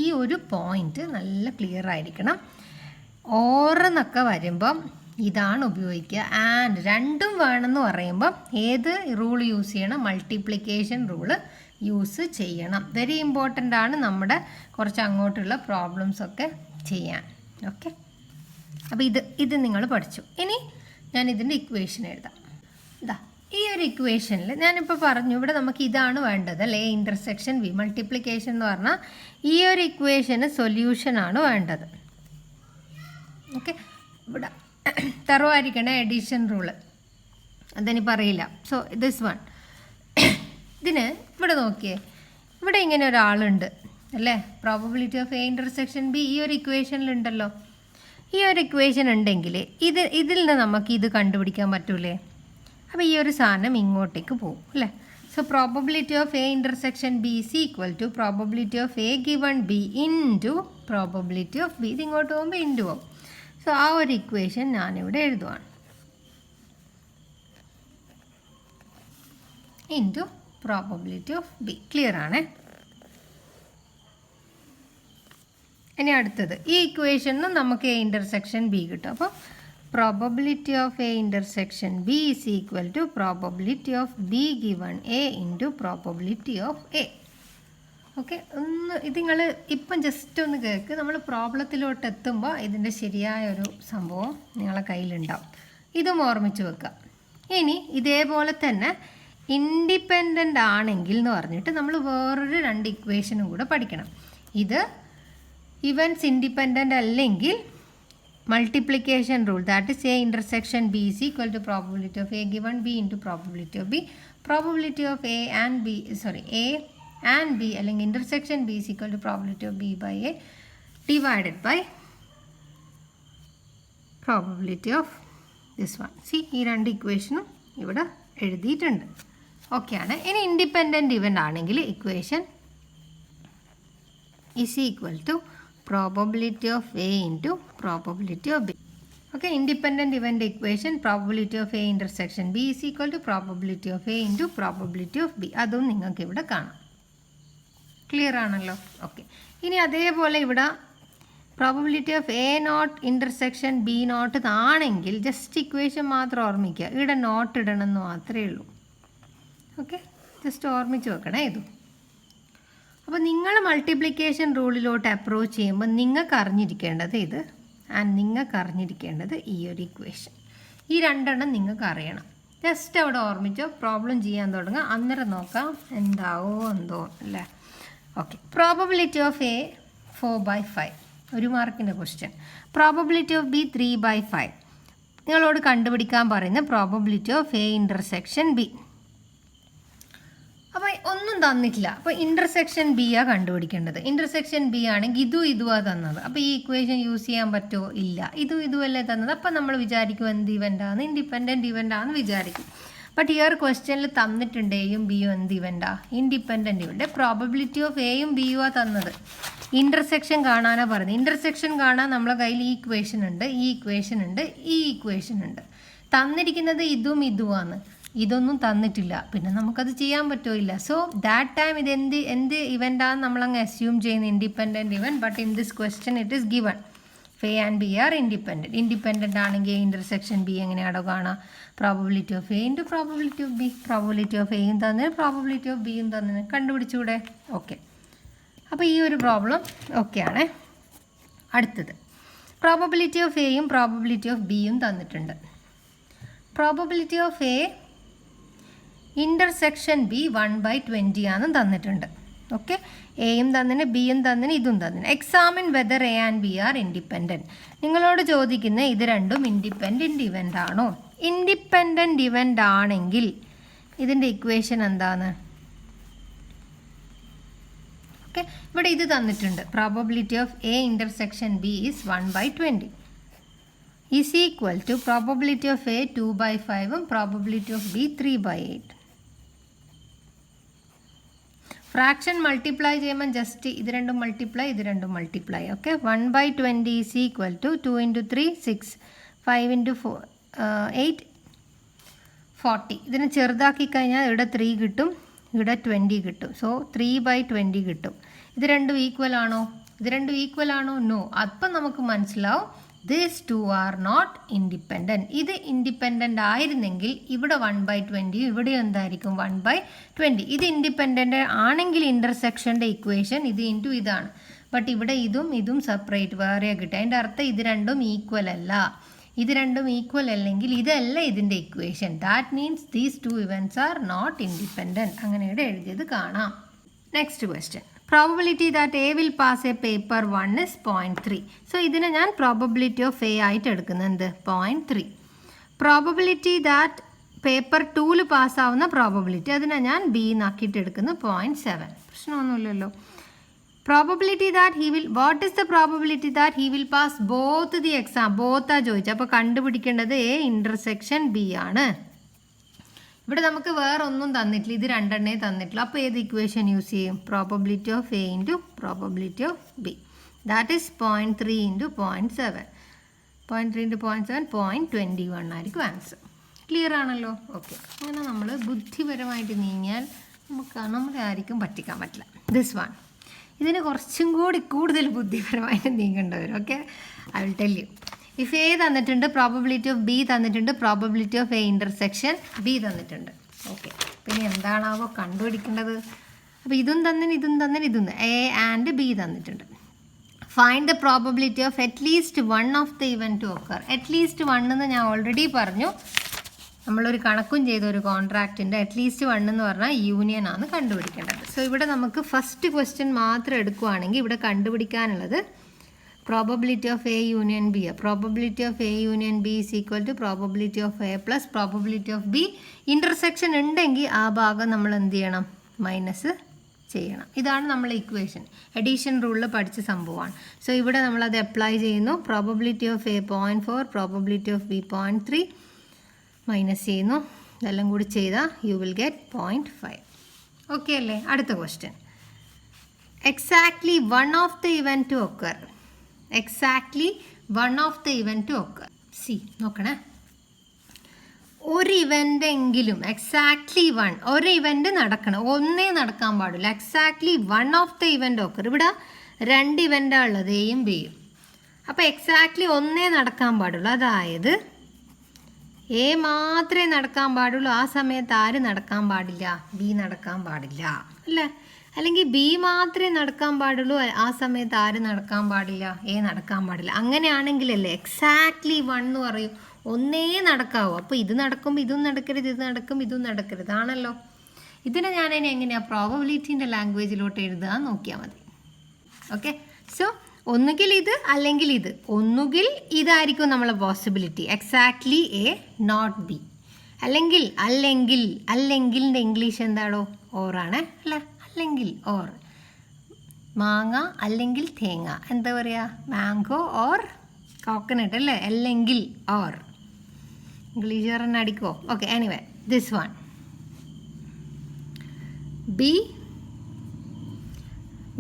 ഈ ഒരു പോയിന്റ് നല്ല ക്ലിയർ ആയിരിക്കണം. ഓറെന്നൊക്കെ വരുമ്പം ഇതാണ് ഉപയോഗിക്കുക. ആൻഡ് രണ്ടും വേണമെന്ന് പറയുമ്പം ഏത് റൂൾ യൂസ് ചെയ്യണം? മൾട്ടിപ്ലിക്കേഷൻ റൂള് യൂസ് ചെയ്യണം. വെരി ഇമ്പോർട്ടൻ്റ് ആണ് നമ്മുടെ കുറച്ച് അങ്ങോട്ടുള്ള പ്രോബ്ലംസൊക്കെ ചെയ്യാൻ. ഓക്കെ, അപ്പോൾ ഇത് നിങ്ങൾ പഠിച്ചു. ഇനി ഞാൻ ഇതിൻ്റെ ഇക്വേഷൻ എഴുതാം. ഇതാ ഈ ഒരു ഇക്വേഷനിൽ ഞാനിപ്പോൾ പറഞ്ഞു, ഇവിടെ നമുക്ക് ഇതാണ് വേണ്ടത് അല്ലേ, ഇൻ്റർസെക്ഷൻ ബി. മൾട്ടിപ്ലിക്കേഷൻ എന്ന് പറഞ്ഞാൽ ഈ ഒരു ഇക്വേഷന് സൊല്യൂഷനാണ് വേണ്ടത്. ഓക്കെ, ഇവിടെ തറവായിരിക്കണേ എഡിഷൻ റൂള്, അതെനിക്ക് അറിയില്ല. സോ ദിസ് വൺ, ഇതിന് ഇവിടെ നോക്കിയേ, ഇവിടെ ഇങ്ങനെ ഒരാളുണ്ട് അല്ലേ. Probability of A intersection B ഈ ഒരു ഇക്വേഷനിലുണ്ടല്ലോ. ഈ ഒരു ഇക്വേഷൻ ഉണ്ടെങ്കിൽ ഇതിൽ നിന്ന് നമുക്ക് ഇത് കണ്ടുപിടിക്കാൻ പറ്റൂലേ. അപ്പോൾ ഈ ഒരു സാധനം ഇങ്ങോട്ടേക്ക് പോകും അല്ലേ. So probability of A intersection B is equal to probability of A given B into probability of B. ഇത് ഇങ്ങോട്ട് പോകുമ്പോൾ ഇൻറ്റു പോകും. സോ ആ ഒരു ഇക്വേഷൻ ഞാനിവിടെ എഴുതുവാണ്, into probability of B. Clear ആണേ. ഇനി അടുത്തത്, ഈ ഇക്വേഷനിൽ നമുക്ക് എ ഇൻ്റർസെക്ഷൻ ബി കിട്ടും. അപ്പോൾ probability of A intersection B is equal to probability of B given A into probability of A. Okay, ഇത് നിങ്ങൾ ഇപ്പം ജസ്റ്റ് ഒന്ന് കേൾക്ക്. നമ്മൾ പ്രോബ്ലത്തിലോട്ട് എത്തുമ്പോൾ ഇതിൻ്റെ ശരിയായൊരു സംഭവം നിങ്ങളെ കയ്യിലുണ്ടാവും. ഇതും ഓർമ്മിച്ച് വെക്കുക. ഇനി ഇതേപോലെ തന്നെ ഇൻഡിപെൻഡൻ്റ് ആണെങ്കിൽ എന്ന് പറഞ്ഞിട്ട് നമ്മൾ വേറൊരു 2 ഇക്വേഷനും കൂടെ പഠിക്കണം. ഇത് ഇവൻസ് ഇൻഡിപെൻഡൻ്റ് അല്ലെങ്കിൽ multiplication rule, that is A intersection B is equal to probability of A given B into probability of B. Probability of A and B, A and B അല്ലെങ്കിൽ intersection B is equal to probability of B by A divided by probability of this one. See, ഈ 2 ഇക്വേഷനും ഇവിടെ എഴുതിയിട്ടുണ്ട്. Okay ആണ്. ഇനി independent event ആണെങ്കിൽ equation is equal to probability of A into probability of B. Okay, independent event equation probability of A intersection B is equal to probability of A into probability of B. അതും നിങ്ങൾക്ക് ഇവിടെ കാണാം. Clear ആണല്ലോ. Okay, ഇനി അതേപോലെ ഇവിടെ probability of A not intersection B not ആണെങ്കിൽ just equation മാത്രം ഓർമ്മിക്കുക. ഇവിടെ നോട്ട് ഇടണമെന്ന് മാത്രമേ ഉള്ളൂ. ഓക്കെ, ജസ്റ്റ് ഓർമ്മിച്ച് വെക്കണേ ഇതും. അപ്പോൾ നിങ്ങൾ മൾട്ടിപ്ലിക്കേഷൻ റൂളിലോട്ട് അപ്രോച്ച് ചെയ്യുമ്പോൾ നിങ്ങൾക്ക് അറിഞ്ഞിരിക്കേണ്ടത് ഇത്, ആൻഡ് നിങ്ങൾക്ക് അറിഞ്ഞിരിക്കേണ്ടത് ഈ ഒരു ഇക്വേഷൻ. ഈ 2 നിങ്ങൾക്ക് അറിയണം. ജസ്റ്റ് അവിടെ ഓർമ്മിച്ചോ, പ്രോബ്ലം ചെയ്യാൻ തുടങ്ങുക, അന്നേരം നോക്കാം എന്താവോ എന്തോ അല്ലേ. ഓക്കെ, പ്രോബബിലിറ്റി ഓഫ് എ 4/5, 1 മാർക്കിൻ്റെ ക്വസ്റ്റ്യൻ. Probability of B 3/5. നിങ്ങളോട് കണ്ടുപിടിക്കാൻ പറയുന്ന probability of A intersection B. അപ്പോൾ ഒന്നും തന്നിട്ടില്ല. അപ്പോൾ ഇൻ്റർസെക്ഷൻ ബി ആ കണ്ടുപിടിക്കേണ്ടത്. ഇൻ്റർസെക്ഷൻ ബി ആണെങ്കിൽ ഇതുമാണ് തന്നത്. അപ്പോൾ ഈ ഇക്വേഷൻ യൂസ് ചെയ്യാൻ പറ്റുമോ? ഇല്ല. ഇതുമല്ലേ തന്നത്. അപ്പോൾ നമ്മൾ വിചാരിക്കും എന്ത് ഇവൻ്റാണ്, ഇൻഡിപെൻഡൻറ്റ് ഇവൻ്റാണെന്ന് വിചാരിക്കും. ബട്ട് ഈ ഒരു ക്വസ്റ്റ്യനിൽ തന്നിട്ടുണ്ട് എയും ബിയും എന്ത് ഇവൻ്റാ, ഇൻഡിപെൻഡൻറ്റ് ഇവൻ്റെ. പ്രോബബിലിറ്റി ഓഫ് എയും ബിയും ആ തന്നത്. ഇൻ്റർസെക്ഷൻ കാണാനാണ് പറയുന്നത്. ഇൻ്റർസെക്ഷൻ കാണാൻ നമ്മളെ കയ്യിൽ ഈ ഇക്വേഷൻ ഉണ്ട്, ഈ ഇക്വേഷൻ ഉണ്ട്, ഈ ഇക്വേഷൻ ഉണ്ട്. തന്നിരിക്കുന്നത് ഇതുമാണ്. ഇതൊന്നും തന്നിട്ടില്ല, പിന്നെ നമുക്കത് ചെയ്യാൻ പറ്റില്ല. സോ ദാറ്റ് ടൈം ഇത് എന്ത് ഇവൻ്റാന്ന് നമ്മളങ്ങ് അസ്യൂം ചെയ്യുന്ന ഇൻഡിപെൻഡൻറ്റ് ഇവൻ. But in this question it is given A and B are independent. Independent ആണെങ്കിൽ ഇൻ്റർസെക്ഷൻ ബി എങ്ങനെയാണോ കാണാം, probability of A into probability of B. Probability of എയും തന്നതിന് പ്രോബബിലിറ്റി ഓഫ് ബിയും തന്നതിന് കണ്ടുപിടിച്ചുകൂടെ. ഓക്കെ, അപ്പോൾ ഈ ഒരു പ്രോബ്ലം ഓക്കെ ആണ്. അടുത്തത്, പ്രോബബിലിറ്റി ഓഫ് എയും പ്രോബബിലിറ്റി ഓഫ് ബിയും തന്നിട്ടുണ്ട്. Probability of A intersection B 1/20 ആണെന്ന് തന്നിട്ടുണ്ട്. ഓക്കെ, എയും തന്നിന് ബിയും തന്നിന് ഇതും തന്നിന്. Examine whether A and B are independent. നിങ്ങളോട് ചോദിക്കുന്ന ഇത് രണ്ടും ഇൻഡിപെൻഡൻറ്റ് ഇവൻ്റ് ആണോ? ഇൻഡിപെൻഡൻറ്റ് ഇവൻ്റ് ആണെങ്കിൽ ഇതിൻ്റെ ഇക്വേഷൻ എന്താണ്? ഓക്കെ, ഇവിടെ ഇത് തന്നിട്ടുണ്ട്. Probability of A intersection B is 1/20 is equal to probability of A 2/5 probability of B 3/8. Fraction multiply ചെയ്യുമ്പോൾ ജസ്റ്റ് ഇത് രണ്ടും multiply. Okay, 1/20 is equal to 2 × 3 6 5 × 4 8 40. ഇതിനെ ചെറുതാക്കി കഴിഞ്ഞാൽ ഇവിടെ 3 കിട്ടും, ഇവിടെ 20 കിട്ടും. സോ 3/20 കിട്ടും. ഇത് രണ്ടും ഈക്വൽ ആണോ? നോ. അപ്പം നമുക്ക് മനസ്സിലാവും these two are not independent. ഇത് ഇൻഡിപെൻഡൻ്റ് ആയിരുന്നെങ്കിൽ ഇവിടെ 1/20 ഇവിടെ എന്തായിരിക്കും 1/20. ഇത് ഇൻഡിപെൻഡൻ്റ് ആണെങ്കിൽ ഇൻ്റർസെക്ഷൻ്റെ ഇക്വേഷൻ ഇത് ഇൻറ്റു ഇതാണ്. ബട്ട് ഇവിടെ ഇതും സെപ്പറേറ്റ് വേറെ കിട്ടുക. അതിൻ്റെ അർത്ഥം ഇത് രണ്ടും ഈക്വൽ അല്ല. ഇത് രണ്ടും ഈക്വൽ അല്ലെങ്കിൽ ഇതല്ല ഇതിൻ്റെ equation. That means these two events are not independent. അങ്ങനെ ഇവിടെ എഴുതിയത് കാണാം. Next question. Probability that A will pass a paper 1 is 0.3. So ഇതിനെ ഞാൻ പ്രോബബിലിറ്റി ഓഫ് എ ആയിട്ട് എടുക്കുന്നത് 0.3. പ്രോബബിലിറ്റി ദാറ്റ് പേപ്പർ 2 പാസ്സാവുന്ന പ്രോബബിലിറ്റി അതിനെ ഞാൻ ബി എന്നാക്കിയിട്ട് എടുക്കുന്നത് 0.7. പ്രശ്നമൊന്നുമില്ലല്ലോ. Probability that he will, what is the probability that he will pass both the exam? ബോത്താ ചോദിച്ചത്. അപ്പോൾ കണ്ടുപിടിക്കേണ്ടത് എ ഇൻ്റർസെക്ഷൻ ബി ആണ്. ഇവിടെ നമുക്ക് വേറെ ഒന്നും തന്നിട്ടില്ല, ഇത് രണ്ടെണ്ണേ തന്നിട്ടില്ല. അപ്പോൾ ഏത് ഇക്വേഷൻ യൂസ് ചെയ്യും? Probability of A into probability of B. That is 0.3 × 0.7. 0.3 × 0.7 0.21 ആയിരിക്കും ആൻസർ. ക്ലിയർ ആണല്ലോ? ഓക്കെ, അങ്ങനെ നമ്മൾ ബുദ്ധിപരമായിട്ട് നീങ്ങിയാൽ നമ്മളെ ആയിരിക്കും പറ്റിക്കാൻ പറ്റില്ല. ദിസ് വൺ, ഇതിന് കുറച്ചും കൂടി കൂടുതൽ ബുദ്ധിപരമായിട്ട് നീങ്ങേണ്ടി വരും. Okay, I will tell you. If A തന്നിട്ടുണ്ട്, പ്രോബബിലിറ്റി ഓഫ് ബി തന്നിട്ടുണ്ട്, probability of A intersection B തന്നിട്ടുണ്ട്. ഓക്കെ, പിന്നെ എന്താണാവോ കണ്ടുപിടിക്കേണ്ടത്? അപ്പോൾ ഇതും തന്നിന് എ ആൻഡ് ബി തന്നിട്ടുണ്ട്. Find the probability of at least 1 of the event to occur. At least 1 എന്ന് ഞാൻ ഓൾറെഡി പറഞ്ഞു. നമ്മളൊരു കണക്കും ചെയ്ത ഒരു കോൺട്രാക്റ്റിൻ്റെ അറ്റ്ലീസ്റ്റ് 1 എന്ന് പറഞ്ഞാൽ യൂണിയൻ ആണ് കണ്ടുപിടിക്കേണ്ടത്. സോ ഇവിടെ നമുക്ക് ഫസ്റ്റ് ക്വസ്റ്റ്യൻ മാത്രം എടുക്കുകയാണെങ്കിൽ ഇവിടെ കണ്ടുപിടിക്കാനുള്ളത് probability of A union B. Probability of A union B is equal to probability of A plus probability of B. Intersection ഉണ്ടെങ്കിൽ ആ ഭാഗം നമ്മൾ എന്ത് ചെയ്യണം? മൈനസ് ചെയ്യണം. ഇതാണ് നമ്മളെ ഇക്വേഷൻ. എഡീഷൻ റൂളിൽ പഠിച്ച സംഭവമാണ്. സോ ഇവിടെ നമ്മളത് അപ്ലൈ ചെയ്യുന്നു. Probability of A 0.4, probability of B 0.3 minus ചെയ്യുന്നു. ഇതെല്ലാം കൂടി ചെയ്താൽ യു വിൽ ഗെറ്റ് 0.5. ഓക്കെ അല്ലേ? അടുത്ത question. Exactly 1 of the event to occur. Exactly 1 of the event to occur. C നോക്കണേ, ഒരു ഇവൻ്റ് എങ്കിലും എക്സാക്ട്ലി 1, ഒരു ഇവൻ്റ് നടക്കണം, ഒന്നേ നടക്കാൻ പാടില്ല. Exactly 1 of the event occur. ഇവിടെ 2 ഇവൻ്റാണ് ഉള്ളത്, എയും ബിയും. അപ്പോൾ എക്സാക്ട്ലി ഒന്നേ നടക്കാൻ പാടുള്ളൂ. അതായത് എ മാത്രമേ നടക്കാൻ പാടുള്ളൂ. ആ സമയത്ത് ആര് നടക്കാൻ പാടില്ല? ബി നടക്കാൻ പാടില്ല അല്ലേ? അല്ലെങ്കിൽ ബി മാത്രമേ നടക്കാൻ പാടുള്ളൂ, ആ സമയത്ത് ആര് നടക്കാൻ പാടില്ല? എ നടക്കാൻ പാടില്ല. അങ്ങനെയാണെങ്കിലല്ലേ എക്സാക്ട്ലി 1 എന്ന് പറയും. ഒന്നേ നടക്കാവൂ. അപ്പോൾ ഇത് നടക്കുമ്പോൾ ഇതും നടക്കരുത്, ഇത് നടക്കുമ്പോൾ ഇതും നടക്കരുത് ആണല്ലോ. ഇതിനെ ഞാനതിനെ എങ്ങനെയാണ് പ്രോബബിലിറ്റീൻ്റെ ലാംഗ്വേജിലോട്ട് എഴുതുക നോക്കിയാൽ മതി. ഓക്കെ, സോ ഒന്നുകിൽ ഇത് അല്ലെങ്കിൽ ഇത്. ഒന്നുകിൽ ഇതായിരിക്കും നമ്മളെ possibility, exactly A not B. അല്ലെങ്കിലിൻ്റെ ഇംഗ്ലീഷ് എന്താണോ? ഓറാണ് അല്ലേ? അല്ലെങ്കിൽ ഓർ. മാങ്ങ അല്ലെങ്കിൽ തേങ്ങ, എന്താ പറയുക? മാംഗോ ഓർ കോക്കനട്ട് അല്ലേ? അല്ലെങ്കിൽ ഓർ. ഇംഗ്ലീഷ് പറഞ്ഞ അടിക്കുമോ? Okay, anyway this one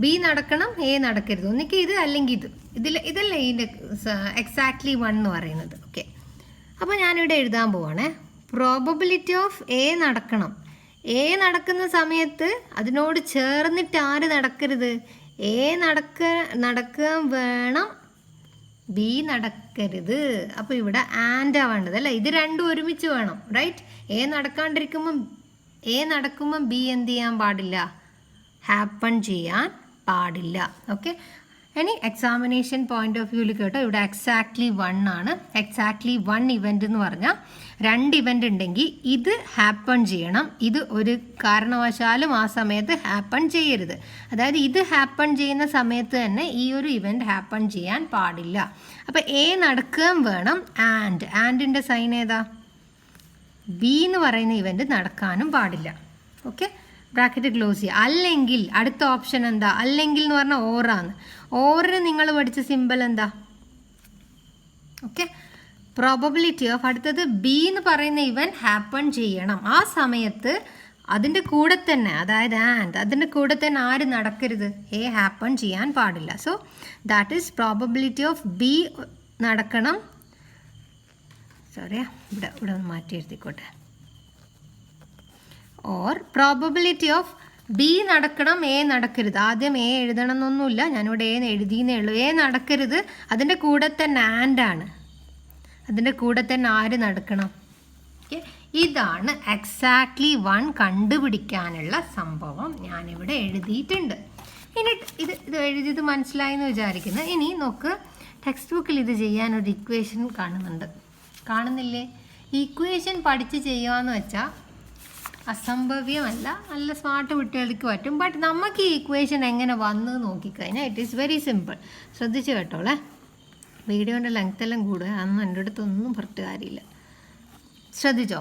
B നടക്കണം, എ നടക്കരുത്. ഒന്നിക്ക് ഇത് അല്ലെങ്കിൽ ഇത്. ഇതല്ലേ ഇതിൻ്റെ എക്സാക്ട്ലി 1 എന്ന് പറയുന്നത്. ഓക്കെ, അപ്പോൾ ഞാനിവിടെ എഴുതാൻ പോവാണേ. പ്രോബബിലിറ്റി ഓഫ് എ നടക്കണം. എ നടക്കുന്ന സമയത്ത് അതിനോട് ചേർന്നിട്ട് ആര് നടക്കരുത്? എ നടക്കാൻ വേണം, ബി നടക്കരുത്. അപ്പോൾ ഇവിടെ ആൻഡാ വേണ്ടത് അല്ലേ? ഇത് രണ്ടും ഒരുമിച്ച് വേണം, റൈറ്റ്? എ നടക്കുമ്പം ബി എന്ത് ചെയ്യാൻ പാടില്ല? ഹാപ്പൺ ചെയ്യാൻ പാടില്ല. ഓക്കെ, ഇനി എക്സാമിനേഷൻ പോയിന്റ് ഓഫ് വ്യൂവിൽ കേട്ടോ, ഇവിടെ എക്സാക്ട്ലി 1 ആണ്. എക്സാക്ട്ലി 1 ഇവൻ്റ് എന്ന് പറഞ്ഞാൽ 2 ഇവൻ്റ് ഉണ്ടെങ്കിൽ ഇത് ഹാപ്പൺ ചെയ്യണം, ഇത് ഒരു കാരണവശാലും ആ സമയത്ത് ഹാപ്പൺ ചെയ്യരുത്. അതായത് ഇത് ഹാപ്പൺ ചെയ്യുന്ന സമയത്ത് തന്നെ ഈ ഒരു ഇവൻ്റ് ഹാപ്പൺ ചെയ്യാൻ പാടില്ല. അപ്പോൾ എ നടക്കുകയും വേണം, ആൻഡിൻ്റെ സൈൻ ഏതാ? ബി എന്ന് പറയുന്ന ഇവൻ്റ് നടക്കാനും പാടില്ല. ഓക്കെ, ബ്രാക്കറ്റ് ക്ലോസ് ചെയ്യുക. അല്ലെങ്കിൽ അടുത്ത ഓപ്ഷൻ എന്താ? അല്ലെങ്കിൽ എന്ന് പറഞ്ഞാൽ ഓറാണ്. ഓറിന് നിങ്ങൾ പഠിച്ച സിമ്പിൾ എന്താ? ഓക്കെ, പ്രോബബിലിറ്റി ഓഫ് അടുത്തത് ബി എന്ന് പറയുന്ന ഇവൻ്റ് ഹാപ്പൺ ചെയ്യണം ആ സമയത്ത് അതിൻ്റെ കൂടെ തന്നെ, അതായത് അതിൻ്റെ കൂടെ തന്നെ ആര് നടക്കരുത്? എ ഹാപ്പൺ ചെയ്യാൻ പാടില്ല. So that is probability of B നടക്കണം. സോറി, ഇവിടെ ഒന്ന് മാറ്റി എഴുതിക്കോട്ടെ. ഓർ പ്രോബബിലിറ്റി ഓഫ് ബി നടക്കണം, എ നടക്കരുത്. ആദ്യം എ എഴുതണം എന്നൊന്നുമില്ല, ഞാനിവിടെ എ എഴുതിയെന്നേ ഉള്ളൂ. എ നടക്കരുത്, അതിൻ്റെ കൂടെ തന്നെ ആണ്, അതിൻ്റെ കൂടെ തന്നെ ആര് നടക്കണം? ഓക്കെ, ഇതാണ് എക്സാക്ട്ലി 1 കണ്ടുപിടിക്കാനുള്ള സംഭവം ഞാനിവിടെ എഴുതിയിട്ടുണ്ട്. ഇനി ഇത് എഴുതിയത് മനസ്സിലായി എന്ന് വിചാരിക്കുന്നു. ഇനി നോക്ക്, ടെക്സ്റ്റ് ബുക്കിൽ ഇത് ചെയ്യാനൊരു ഇക്വേഷൻ കാണുന്നില്ലേ? ഇക്വേഷൻ പഠിച്ച് ചെയ്യുകയെന്ന് വെച്ചാൽ അസംഭവ്യമല്ല, നല്ല സ്മാർട്ട് കുട്ടികൾക്ക് പറ്റും. ബട്ട് നമുക്ക് ഈ ഇക്വേഷൻ എങ്ങനെ വന്ന് നോക്കിക്കഴിഞ്ഞാൽ ഇറ്റ് ഈസ് വെരി സിമ്പിൾ. ശ്രദ്ധിച്ച് കേട്ടോളേ, വീഡിയോൻ്റെ ലെങ്ത് എല്ലാം കൂടുക, അതൊന്നും എൻ്റെ അടുത്തൊന്നും പറഞ്ഞിട്ട് കാര്യമില്ല. ശ്രദ്ധിച്ചോ,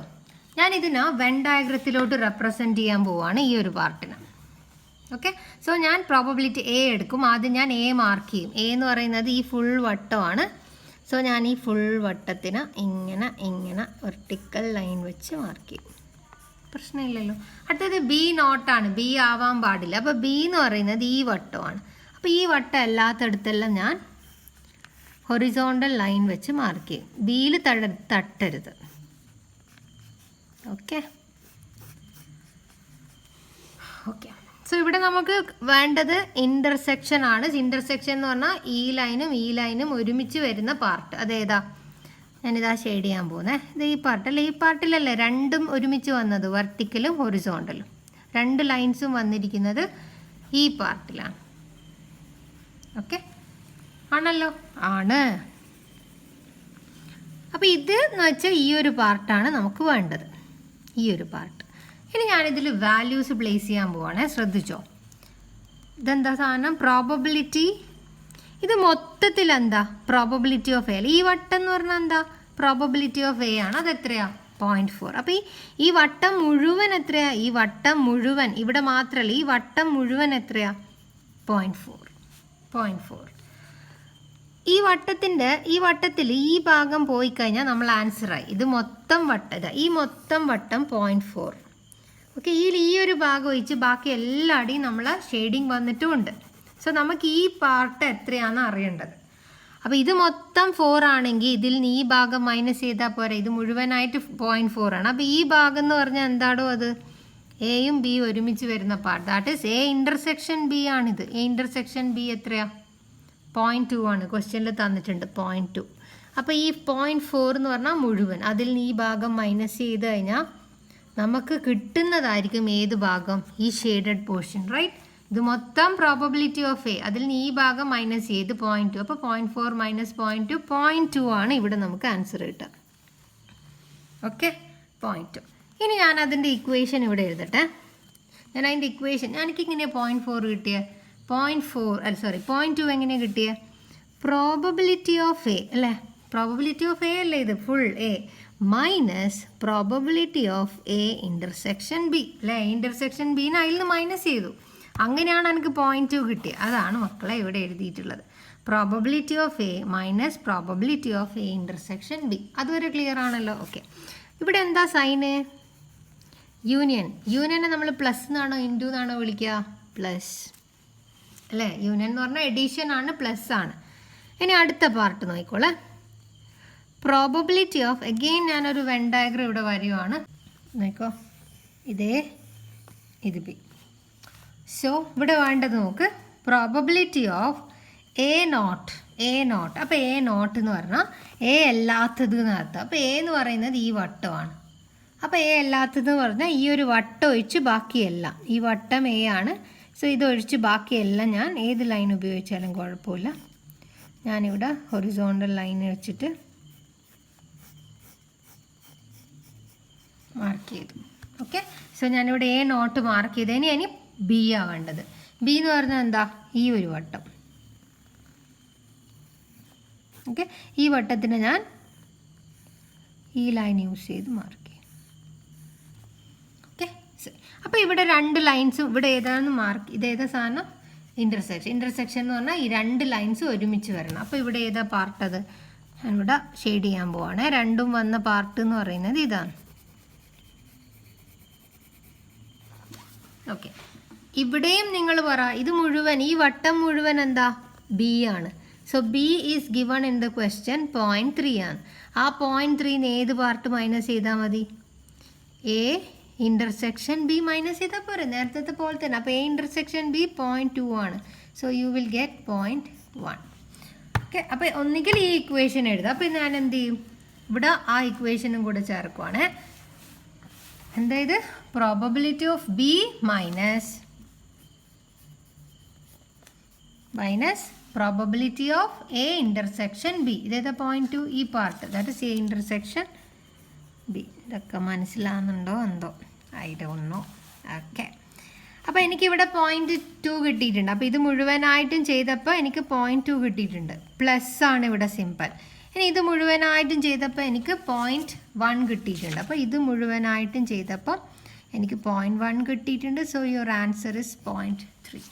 ഞാനിതിനെ വെൻ ഡയഗ്രത്തിലോട്ട് റെപ്രസെൻറ്റ് ചെയ്യാൻ പോവുകയാണ് ഈ ഒരു പാർട്ടിന്. ഓക്കെ, സോ ഞാൻ പ്രോബബിലിറ്റി എ എടുക്കും. ആദ്യം ഞാൻ എ മാർക്ക് ചെയ്യും. എ എന്ന് പറയുന്നത് ഈ ഫുൾ വട്ടമാണ്. സോ ഞാൻ ഈ ഫുൾ വട്ടത്തിന് ഇങ്ങനെ വെർട്ടിക്കൽ ലൈൻ വെച്ച് മാർക്ക് ചെയ്യും. പ്രശ്നമില്ലല്ലോ. അടുത്തത് ബി നോട്ടാണ്, ബി ആവാൻ പാടില്ല. അപ്പോൾ ബി എന്ന് പറയുന്നത് ഈ വട്ടമാണ്. അപ്പോൾ ഈ വട്ടം എല്ലാത്തടത്തെല്ലാം ഞാൻ ഹൊറിസോണ്ടൽ ലൈൻ വെച്ച് മാർക്ക് ചെയ്യും. ബിയിൽ തട്ടരുത്. ഓക്കെ, സോ ഇവിടെ നമുക്ക് വേണ്ടത് ഇൻ്റർസെക്ഷൻ ആണ്. ഇൻ്റർസെക്ഷൻ എന്ന് പറഞ്ഞാൽ ഈ ലൈനും ഒരുമിച്ച് വരുന്ന പാർട്ട്. അതേതാ? ഞാനിതാ ഷെയ്ഡ് ചെയ്യാൻ പോകുന്നത്. ഇത് ഈ പാർട്ടല്ല, ഈ പാർട്ടിലല്ലേ രണ്ടും ഒരുമിച്ച് വന്നത്, വെർട്ടിക്കലും ഹൊറിസോണ്ടലും. 2 ലൈൻസും വന്നിരിക്കുന്നത് ഈ പാർട്ടിലാണ്. ഓക്കെ ആണല്ലോ? ആണ്. അപ്പോൾ ഇത് എന്ന് വെച്ചാൽ ഈ ഒരു പാർട്ടാണ് നമുക്ക് വേണ്ടത്, ഈ ഒരു പാർട്ട്. ഇനി ഞാനിതിൽ വാല്യൂസ് പ്ലേസ് ചെയ്യാൻ പോവാണേ. ശ്രദ്ധിച്ചോ, ഇതെന്താ സാധനം? പ്രോബബിലിറ്റി. ഇത് മൊത്തത്തിൽ എന്താ? Probability of A. ഈ വട്ടം എന്ന് പറഞ്ഞാൽ എന്താ? പ്രോബബിലിറ്റി ഓഫ് എ ആണ്. അത് എത്രയാ? 0.4. അപ്പോൾ ഈ വട്ടം മുഴുവൻ എത്രയാ? ഈ വട്ടം മുഴുവൻ, ഇവിടെ മാത്രമല്ല, ഈ വട്ടം മുഴുവൻ എത്രയാ? 0.4. ഈ വട്ടത്തിൽ ഈ ഭാഗം പോയി കഴിഞ്ഞാൽ നമ്മൾ ആൻസറായി. ഇത് മൊത്തം വട്ടം, ഈ മൊത്തം വട്ടം 0.4. ഓക്കെ, ഈ ഒരു ഭാഗം ഒഴിച്ച് ബാക്കി എല്ലായിടെയും നമ്മൾ ഷെയ്ഡിങ് വന്നിട്ടുമുണ്ട്. സോ നമുക്ക് ഈ പാർട്ട് എത്രയാണെന്ന് അറിയേണ്ടത്. അപ്പോൾ ഇത് മൊത്തം 4 ആണെങ്കിൽ ഇതിൽ നിന്ന് ഈ ഭാഗം മൈനസ് ചെയ്താൽ പോരാ, ഇത് മുഴുവനായിട്ട് 0.4 ആണ്. അപ്പോൾ ഈ ഭാഗം എന്ന് പറഞ്ഞാൽ എന്താണോ അത്? എയും ബി ഒരുമിച്ച് വരുന്ന part, that is A intersection B ആണിത്. എ ഇൻ്റർസെക്ഷൻ ബി എത്രയാ? 0.2 ആണ്. ക്വസ്റ്റ്യനിൽ തന്നിട്ടുണ്ട് 0.2. അപ്പോൾ ഈ 0.4 എന്ന് പറഞ്ഞാൽ മുഴുവൻ, അതിൽ നിന്ന് ഈ ഭാഗം മൈനസ് ചെയ്ത് കഴിഞ്ഞാൽ നമുക്ക് കിട്ടുന്നതായിരിക്കും ഏത് ഭാഗം? ഈ ഷെയ്ഡഡ് പോർഷൻ, റൈറ്റ്? ഇത് മൊത്തം പ്രോബബിലിറ്റി ഓഫ് എ, അതിൽ നിന്ന് ഈ ഭാഗം മൈനസ് ചെയ്ത് 0.2. അപ്പോൾ 0.4 മൈനസ് 0.2, 0.2 ആണ് ഇവിടെ നമുക്ക് ആൻസർ കിട്ടുക. ഓക്കെ, 0.2. ഇനി ഞാൻ അതിൻ്റെ ഇക്വേഷൻ ഇവിടെ എഴുതട്ടെ. ഞാൻ അതിൻ്റെ ഇക്വേഷൻ, എനിക്കിങ്ങനെയാണ് 0.4 കിട്ടിയത്. 0.2 എങ്ങനെയാണ് കിട്ടിയത്? പ്രോബബിലിറ്റി ഓഫ് എ അല്ലേ? പ്രോബബിലിറ്റി ഓഫ് എ അല്ലേ ഇത്? Full A minus probability of A intersection B അല്ലേ? ഇൻ്റർസെക്ഷൻ ബിന്ന് അതിൽ നിന്ന് മൈനസ് ചെയ്തു. അങ്ങനെയാണ് എനിക്ക് 0.2 കിട്ടിയത്. അതാണ് മക്കളെ ഇവിടെ എഴുതിയിട്ടുള്ളത്. Probability of A minus probability of A intersection B. അതുവരെ ക്ലിയർ ആണല്ലോ? ഓക്കെ, ഇവിടെ എന്താ സൈന്? യൂണിയനെ നമ്മൾ പ്ലസ് എന്നാണോ ഇൻറ്റു എന്നാണോ വിളിക്കുക? പ്ലസ് അല്ലേ? യൂണിയൻ എന്ന് പറഞ്ഞാൽ എഡീഷൻ ആണ്, പ്ലസ് ആണ്. ഇനി അടുത്ത പാർട്ട് നോക്കിക്കോളെ. പ്രോബബിലിറ്റി ഓഫ്, അഗെയിൻ ഞാനൊരു വെൻ ഡയഗ്രം ഇവിടെ വരികയാണ്. നോക്കോ, ഇത് ബി. സോ ഇവിടെ വേണ്ടത് നോക്ക്, പ്രോബബിലിറ്റി ഓഫ് എ നോട്ട്. അപ്പോൾ എ നോട്ട് എന്ന് പറഞ്ഞാൽ എ അല്ലാത്തത് എന്നർത്ഥം. അപ്പോൾ എ എന്ന് പറയുന്നത് ഈ വട്ടമാണ്. അപ്പോൾ എ അല്ലാത്തത് എന്ന് പറഞ്ഞാൽ ഈ ഒരു വട്ടം ഒഴിച്ച് ബാക്കിയെല്ലാം. ഈ വട്ടം എ ആണ്, സോ ഇതൊഴിച്ച് ബാക്കിയെല്ലാം ഞാൻ ഏത് ലൈൻ ഉപയോഗിച്ചാലും കുഴപ്പമില്ല. ഞാനിവിടെ ഹൊറിസോണ്ടൽ ലൈൻ വെച്ചിട്ട് മാർക്ക് ചെയ്തു. ഓക്കെ, സോ ഞാനിവിടെ എ നോട്ട് മാർക്ക് ചെയ്തതിന് ഇനി ബി ആവേണ്ടത്. ബി എന്ന് പറഞ്ഞാൽ എന്താ? ഈ ഒരു വട്ടം. ഓക്കെ, ഈ വട്ടത്തിന് ഞാൻ ഈ ലൈൻ യൂസ് ചെയ്ത് മാർക്ക് ചെയ്യും. ഓക്കെ, അപ്പോൾ ഇവിടെ രണ്ട് ലൈൻസും ഇവിടെ ഏതാണെന്ന് മാർക്ക്, ഇതേതാ സാധനം? ഇൻ്റർസെക്ഷൻ എന്ന് പറഞ്ഞാൽ ഈ രണ്ട് ലൈൻസും ഒരുമിച്ച് വരണം. അപ്പോൾ ഇവിടെ ഏതാ പാർട്ട്? അത് ഞാനിവിടെ ഷെയ്ഡ് ചെയ്യാൻ പോവാണ്. രണ്ടും വന്ന പാർട്ട് എന്ന് പറയുന്നത് ഇതാണ്. ഓക്കെ, ഇവിടെയും നിങ്ങൾ പറ, ഇത് മുഴുവൻ, ഈ വട്ടം മുഴുവൻ എന്താ? ബി ആണ്. So B is given in the question 0.3 ആണ്. ആ 0.3 ഏത് പാർട്ട് മൈനസ് ചെയ്താൽ മതി? എ ഇൻ്റർസെക്ഷൻ ബി മൈനസ് ചെയ്താൽ പോരെ, നേരത്തെ പോലെ തന്നെ. അപ്പോൾ എ ഇൻ്റർസെക്ഷൻ ബി 0.2 ആണ്. So you will get 0.1. Okay, അപ്പോൾ ഒന്നുകിൽ ഈ ഇക്വേഷൻ എഴുതാം. അപ്പോൾ ഞാൻ എന്ത് ചെയ്യും? ഇവിടെ ആ ഇക്വേഷനും കൂടെ ചേർക്കുവാണ്. എന്തായത്? Probability of B minus probability of A intersection B. ഇതേതാ? 0.2. ഈ part, that is A intersection B. ഇതൊക്കെ മനസ്സിലാകുന്നുണ്ടോ എന്തോ? I don't know. ഓക്കെ, അപ്പോൾ എനിക്കിവിടെ 0.2 കിട്ടിയിട്ടുണ്ട്. അപ്പോൾ ഇത് മുഴുവനായിട്ടും ചെയ്തപ്പോൾ എനിക്ക് 0.2 കിട്ടിയിട്ടുണ്ട്. പ്ലസ് ആണ് ഇവിടെ സിമ്പിൾ. ഇനി ഇത് മുഴുവനായിട്ടും ചെയ്തപ്പോൾ എനിക്ക് 0.1 കിട്ടിയിട്ടുണ്ട്. അപ്പോൾ ഇത് മുഴുവനായിട്ടും ചെയ്തപ്പോൾ എനിക്ക് 0.1 കിട്ടിയിട്ടുണ്ട്. So your answer is 0.3.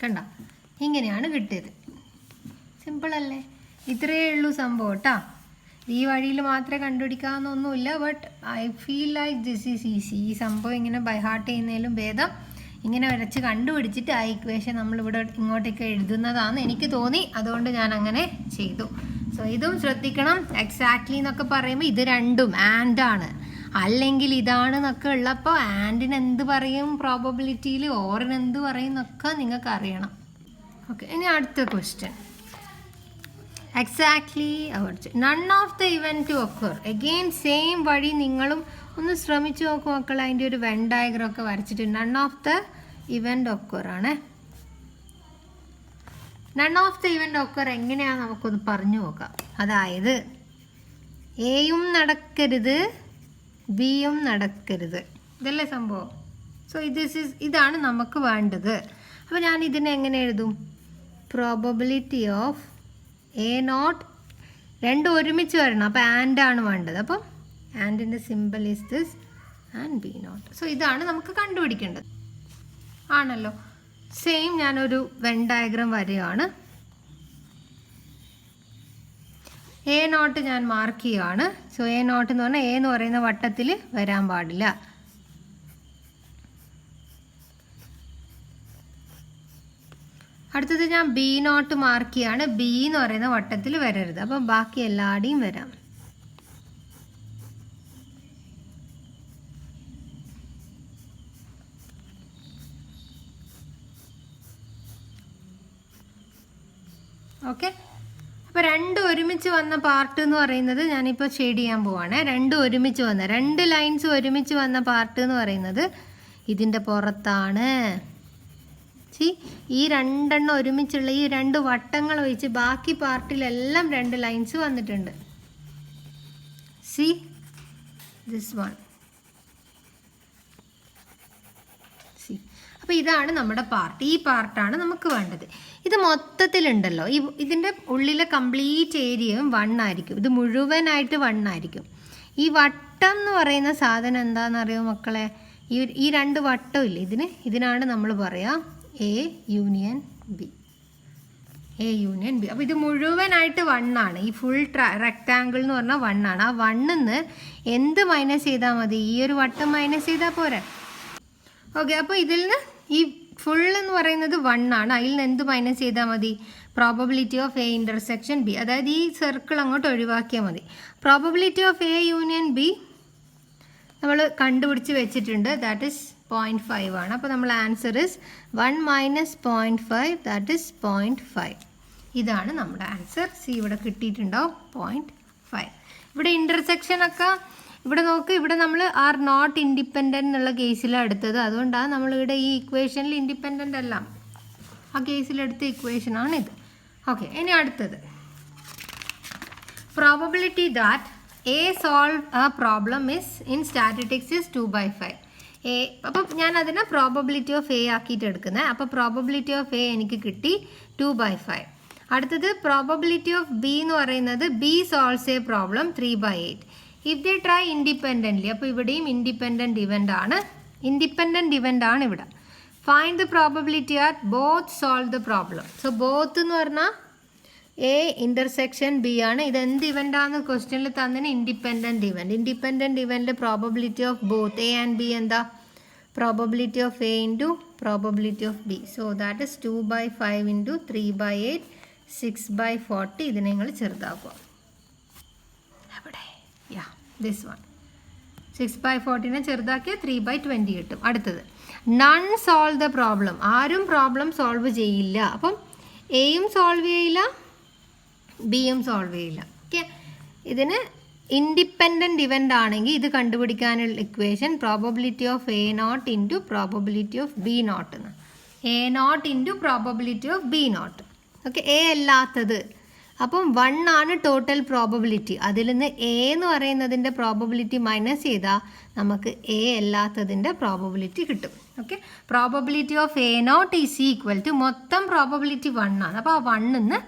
കണ്ടോ? ഇങ്ങനെയാണ് കിട്ടിയത്. സിമ്പിളല്ലേ? ഇത്രയേ ഉള്ളൂ സംഭവം കേട്ടോ. ഈ വഴിയിൽ മാത്രമേ കണ്ടുപിടിക്കാവുന്നൊന്നുമില്ല. But I feel like this is easy. ഈ സംഭവം ഇങ്ങനെ ബൈ ഹാർട്ട് ചെയ്യുന്നതിലും ഭേദം ഇങ്ങനെ വരച്ച് കണ്ടുപിടിച്ചിട്ട് ആ ഇക്വേഷൻ നമ്മളിവിടെ ഇങ്ങോട്ടേക്ക് എഴുതുന്നതാണ് എനിക്ക് തോന്നി. അതുകൊണ്ട് ഞാൻ അങ്ങനെ ചെയ്തു. സോ ഇതും ശ്രദ്ധിക്കണം. എക്സാക്ട്ലി എന്നൊക്കെ പറയുമ്പോൾ ഇത് രണ്ടും ആൻഡ് ആണ്, അല്ലെങ്കിൽ ഇതാണെന്നൊക്കെ ഉള്ളപ്പോൾ ആൻഡിന് എന്ത് പറയും പ്രോബബിലിറ്റിയിൽ, ഓറിന് എന്ത് പറയും എന്നൊക്കെ നിങ്ങൾക്ക് അറിയണം. ഓക്കെ, ഇനി അടുത്ത question. Exactly none of the event to occur. Again same വഴി നിങ്ങളും ഒന്ന് ശ്രമിച്ചു നോക്കും മക്കൾ. അതിൻ്റെ ഒരു വെൻ ഡയഗ്രം ഒക്കെ വരച്ചിട്ട് none of the event occur ആണ്. None of the event occur എങ്ങനെയാണ് നമുക്കൊന്ന് പറഞ്ഞു നോക്കാം. അതായത് എയും നടക്കരുത്, ബിയും നടക്കരുത്. ഇതല്ലേ സംഭവം? സോ ഇതാണ് നമുക്ക് വേണ്ടത്. അപ്പോൾ ഞാൻ ഇതിനെ എങ്ങനെ എഴുതും? പ്രോബബിലിറ്റി ഓഫ് എ നോട്ട്, രണ്ടും ഒരുമിച്ച് വരണം. അപ്പോൾ ആൻഡ് ആണ് വേണ്ടത്. അപ്പം ആൻഡിൻ്റെ simple is this and B not. So ഇതാണ് നമുക്ക് കണ്ടുപിടിക്കേണ്ടത് ആണല്ലോ. സെയിം ഞാനൊരു വെൻ ഡയഗ്രം വരെയാണ്. എ നോട്ട് ഞാൻ മാർക്ക് ചെയ്യുകയാണ്. സോ എ നോട്ട് എന്ന് പറഞ്ഞാൽ എ എന്ന് പറയുന്ന വട്ടത്തിൽ വരാൻ പാടില്ല. അടുത്തത് ഞാൻ ബി നോട്ട് മാർക്ക് ചെയ്യാണ്. ബി എന്ന് പറയുന്ന വട്ടത്തിൽ വരരുത്. അപ്പം ബാക്കി എല്ലാവരുടെയും വരാം. ഓക്കെ, അപ്പോൾ രണ്ടും ഒരുമിച്ച് വന്ന പാർട്ട് എന്ന് പറയുന്നത് ഞാനിപ്പോൾ ഷെയ്ഡ് ചെയ്യാൻ പോവാണ്. രണ്ടും ഒരുമിച്ച് വന്ന, രണ്ട് ലൈൻസ് ഒരുമിച്ച് വന്ന പാർട്ട് എന്ന് പറയുന്നത് ഇതിൻ്റെ പുറത്താണ്. ഈ രണ്ടെണ്ണം ഒരുമിച്ചുള്ള ഈ രണ്ട് വട്ടങ്ങൾ ഒഴിച്ച് ബാക്കി പാർട്ടിലെല്ലാം രണ്ട് ലൈൻസ് വന്നിട്ടുണ്ട്. See this one. സി, അപ്പോൾ ഇതാണ് നമ്മുടെ പാർട്ട്. ഈ പാർട്ടാണ് നമുക്ക് വേണ്ടത്. ഇത് മൊത്തത്തിലുണ്ടല്ലോ, ഇതിൻ്റെ ഉള്ളിലെ കംപ്ലീറ്റ് ഏരിയയും 1 ആയിരിക്കും. ഇത് മുഴുവനായിട്ട് 1 ആയിരിക്കും. ഈ വട്ടം എന്ന് പറയുന്ന സാധനം എന്താണെന്നറിയോ മക്കളെ? ഈ രണ്ട് വട്ടം ഇല്ലേ, ഇതിനാണ് നമ്മൾ പറയാം A union B. A union B. അപ്പോൾ ഇത് മുഴുവനായിട്ട് 1 ആണ്. ഈ ഫുൾ റെക്റ്റാങ്കിൾ എന്ന് പറഞ്ഞാൽ 1 ആണ്. ആ 1ന്ന് എന്ത് മൈനസ് ചെയ്താൽ മതി? ഈ ഒരു വട്ടം മൈനസ് ചെയ്താൽ പോരെ. ഓക്കെ, അപ്പോൾ ഇതിൽ നിന്ന് ഈ ഫുൾ എന്ന് പറയുന്നത് 1 ആണ്. അതിൽ നിന്ന് എന്ത് മൈനസ് ചെയ്താൽ മതി? Probability of A intersection B. അതായത് ഈ സർക്കിൾ അങ്ങോട്ട് ഒഴിവാക്കിയാൽ മതി. Probability of A union B നമ്മൾ കണ്ടുപിടിച്ച് വെച്ചിട്ടുണ്ട്. ദാറ്റ് ഈസ് 0.5 ആണ്. അപ്പോൾ നമ്മൾ answer is 1 minus 0.5, that is 0.5. ഇതാണ് നമ്മുടെ ആൻസർ. സി ഇവിടെ കിട്ടിയിട്ടുണ്ടാവും 0.5. ഇവിടെ ഇൻ്റർസെക്ഷനൊക്കെ ഇവിടെ നോക്ക്, ഇവിടെ നമ്മൾ ആർ നോട്ട് ഇൻഡിപെൻഡൻറ്റ് എന്നുള്ള കേസിലാണ് എടുത്തത്. അതുകൊണ്ടാണ് നമ്മളിവിടെ ഈ ഇക്വേഷനിൽ ഇൻഡിപെൻഡൻ്റ് അല്ല, ആ കേസിലെടുത്ത ഇക്വേഷനാണിത്. ഓക്കെ, ഇനി അടുത്തത് probability that A solve A problem is in statistics is 2/5. A, അപ്പം ഞാൻ അതിനെ പ്രോബബിലിറ്റി ഓഫ് എ ആക്കിയിട്ട് എടുക്കുന്നത്. അപ്പോൾ പ്രോബബിലിറ്റി ഓഫ് എ എനിക്ക് കിട്ടി 2/5. അടുത്തത് പ്രോബബിലിറ്റി ഓഫ് ബി എന്ന് പറയുന്നത് B solves A problem 3/8 if they try independently. അപ്പോൾ ഇവിടെയും ഇൻഡിപെൻഡൻറ്റ് ഇവൻ്റ് ആണ് ഇവിടെ. Find the probability at both solve the problem. So both എന്ന് പറഞ്ഞാൽ എ ഇൻ്റർസെക്ഷൻ ബി ആണ്. ഇത് എന്ത് ഇവൻ്റാന്ന് ക്വസ്റ്റ്യനിൽ തന്നതിന് independent event probability of both A and B എന്താ? Probability of A into probability of B. So that is 2/5 into 3/8 6/40. ഇതിനെ നിങ്ങൾ ചെറുതാക്കുക. എവിടെ? ദിസ് വൺ 6/40നെ ചെറുതാക്കിയാൽ 3/20 കിട്ടും. അടുത്തത് നൺ സോൾവ് ദ പ്രോബ്ലം. ആരും പ്രോബ്ലം സോൾവ് ചെയ്യില്ല. അപ്പം എയും സോൾവ് ചെയ്യില്ല, ബിയും സോൾവ് ചെയ്യില്ല. ഓക്കെ, ഇതിന് ഇൻഡിപെൻഡൻറ്റ് ഇവൻ്റ് ആണെങ്കിൽ ഇത് കണ്ടുപിടിക്കാനുള്ള equation probability of A not into probability of B not എന്ന്. A not into probability of B not. Okay, A അല്ലാത്തത് അപ്പം 1 ആണ് ടോട്ടൽ പ്രോബബിലിറ്റി. അതിൽ നിന്ന് എ എന്ന് പറയുന്നതിൻ്റെ പ്രോബബിലിറ്റി മൈനസ് ചെയ്താൽ നമുക്ക് എ അല്ലാത്തതിൻ്റെ പ്രോബബിലിറ്റി കിട്ടും. Okay, probability of A not is equal to മൊത്തം പ്രോബബിലിറ്റി 1 ആണ്. അപ്പോൾ ആ 1 നിന്ന്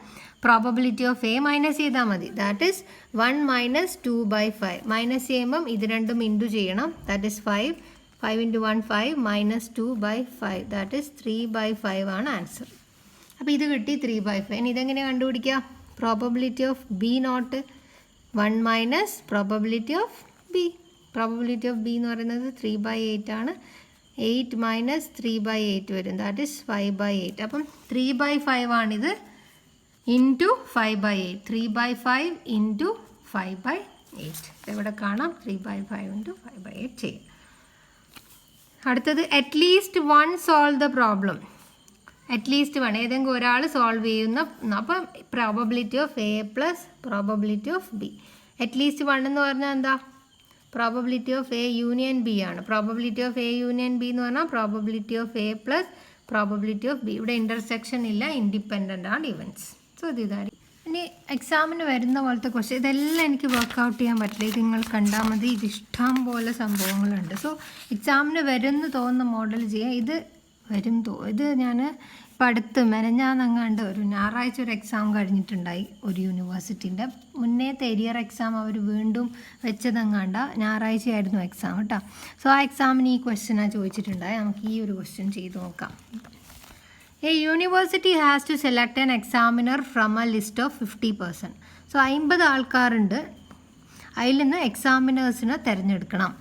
പ്രോബബിലിറ്റി ഓഫ് എ മൈനസ് ചെയ്താൽ മതി. That is 1 minus 2/5. മൈനസ് ചെയ്യുമ്പം ഇത് രണ്ടും ഇൻറ്റു ചെയ്യണം. That is 5. 5 into 1 5 minus 2/5. That is 3/5 ആണ് ആൻസർ. അപ്പോൾ ഇത് കിട്ടി 3/5. ഇനി ഇതെങ്ങനെയാണ് കണ്ടുപിടിക്കുക? Probability of B not 1 minus probability of B. Probability of B എന്ന് പറയുന്നത് 3/8 ആണ്. 8 മൈനസ് 3/8 വരും. That is 5/8. അപ്പം 3/5 ആണിത് ഇൻറ്റു 5/8. 3/5 ഇൻറ്റു 5/8. ഇവിടെ കാണാം 3/5 ഇൻറ്റു 5/8 ചെയ്യും. അടുത്തത് at least 1 solve the problem. At least 1 ഏതെങ്കിലും ഒരാൾ സോൾവ് ചെയ്യുന്ന. അപ്പം probability of A plus probability of B. At least 1 എന്ന് പറഞ്ഞാൽ എന്താ? Probability of A union B ആണ്. Probability of A union B എന്ന് പറഞ്ഞാൽ probability of A plus probability of B. ഇവിടെ ഇൻ്റർസെക്ഷൻ ഇല്ല, ഇൻഡിപെൻഡൻ്റ് ആണ് ഇവൻറ്റ്സ്. സോ ഇതായി. ഇനി എക്സാമിന് വരുന്ന പോലത്തെ ക്വസ്റ്റ്യൻ ഇതെല്ലാം എനിക്ക് വർക്കൗട്ട് ചെയ്യാൻ പറ്റില്ല. ഇത് നിങ്ങൾ കണ്ടാൽ മതി. ഇത് ഇഷ്ടം പോലെ സംഭവങ്ങളുണ്ട്. സോ എക്സാമിന് വരുമെന്ന് തോന്നുന്ന മോഡൽ ചെയ്യാം. ഇത് ഞാൻ ഇപ്പം അടുത്ത് മെനഞ്ഞാന്നങ്ങാണ്ട് ഒരു ഞായറാഴ്ച ഒരു എക്സാം കഴിഞ്ഞിട്ടുണ്ടായി ഒരു യൂണിവേഴ്സിറ്റീൻ്റെ. മുന്നേത്തെ എരിയർ എക്സാം അവർ വീണ്ടും വെച്ചതെങ്ങാണ്ട ഞായറാഴ്ചയായിരുന്നു എക്സാം കേട്ടോ. സോ ആ എക്സാമിന് ഈ ക്വസ്റ്റ്യനാണ് ചോദിച്ചിട്ടുണ്ടായി. നമുക്ക് ഈ ഒരു ക്വസ്റ്റ്യൻ ചെയ്ത് നോക്കാം. A university has to select an examiner from a list of 50%. So 50 ആൾക്കാരുണ്ട്. അതിൽ നിന്ന് എക്സാമിനേഴ്സിനെ തിരഞ്ഞെടുക്കണം.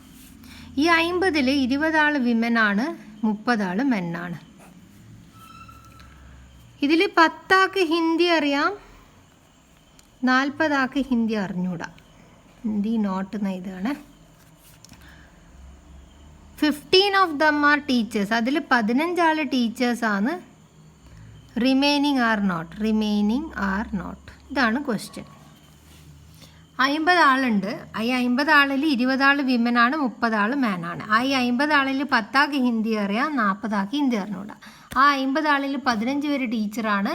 ഈ 50-ൽ 20 ആൾ വിമനാണ്, 30 ആൾ മെന്നാണ്. ഇതിൽ 10 ആൾക്ക് ഹിന്ദി അറിയാം, 40 ആൾക്ക് ഹിന്ദി അറിഞ്ഞൂടാ. ഹിന്ദി നോട്ട് എന്ന ഇതാണ്. 15 ഓഫ് ദം ആർ ടീച്ചേഴ്സ്. അതിൽ 15 ആൾ ടീച്ചേഴ്സാണ്. Remaining are not. ഇതാണ് ക്വസ്റ്റ്യൻ. 50 ആളുണ്ട്. ഈ 50 ആളിൽ 20 ആൾ വിമനാണ്, 30 ആൾ മാനാണ്. ആ ഈ 50 ആളിൽ 10 ആൾക്ക് ഹിന്ദി അറിയാം, 40 ആൾക്ക് ഹിന്ദി അറിഞ്ഞൂടാ. ആ 50 ആളിൽ 15 പേര് ടീച്ചറാണ്,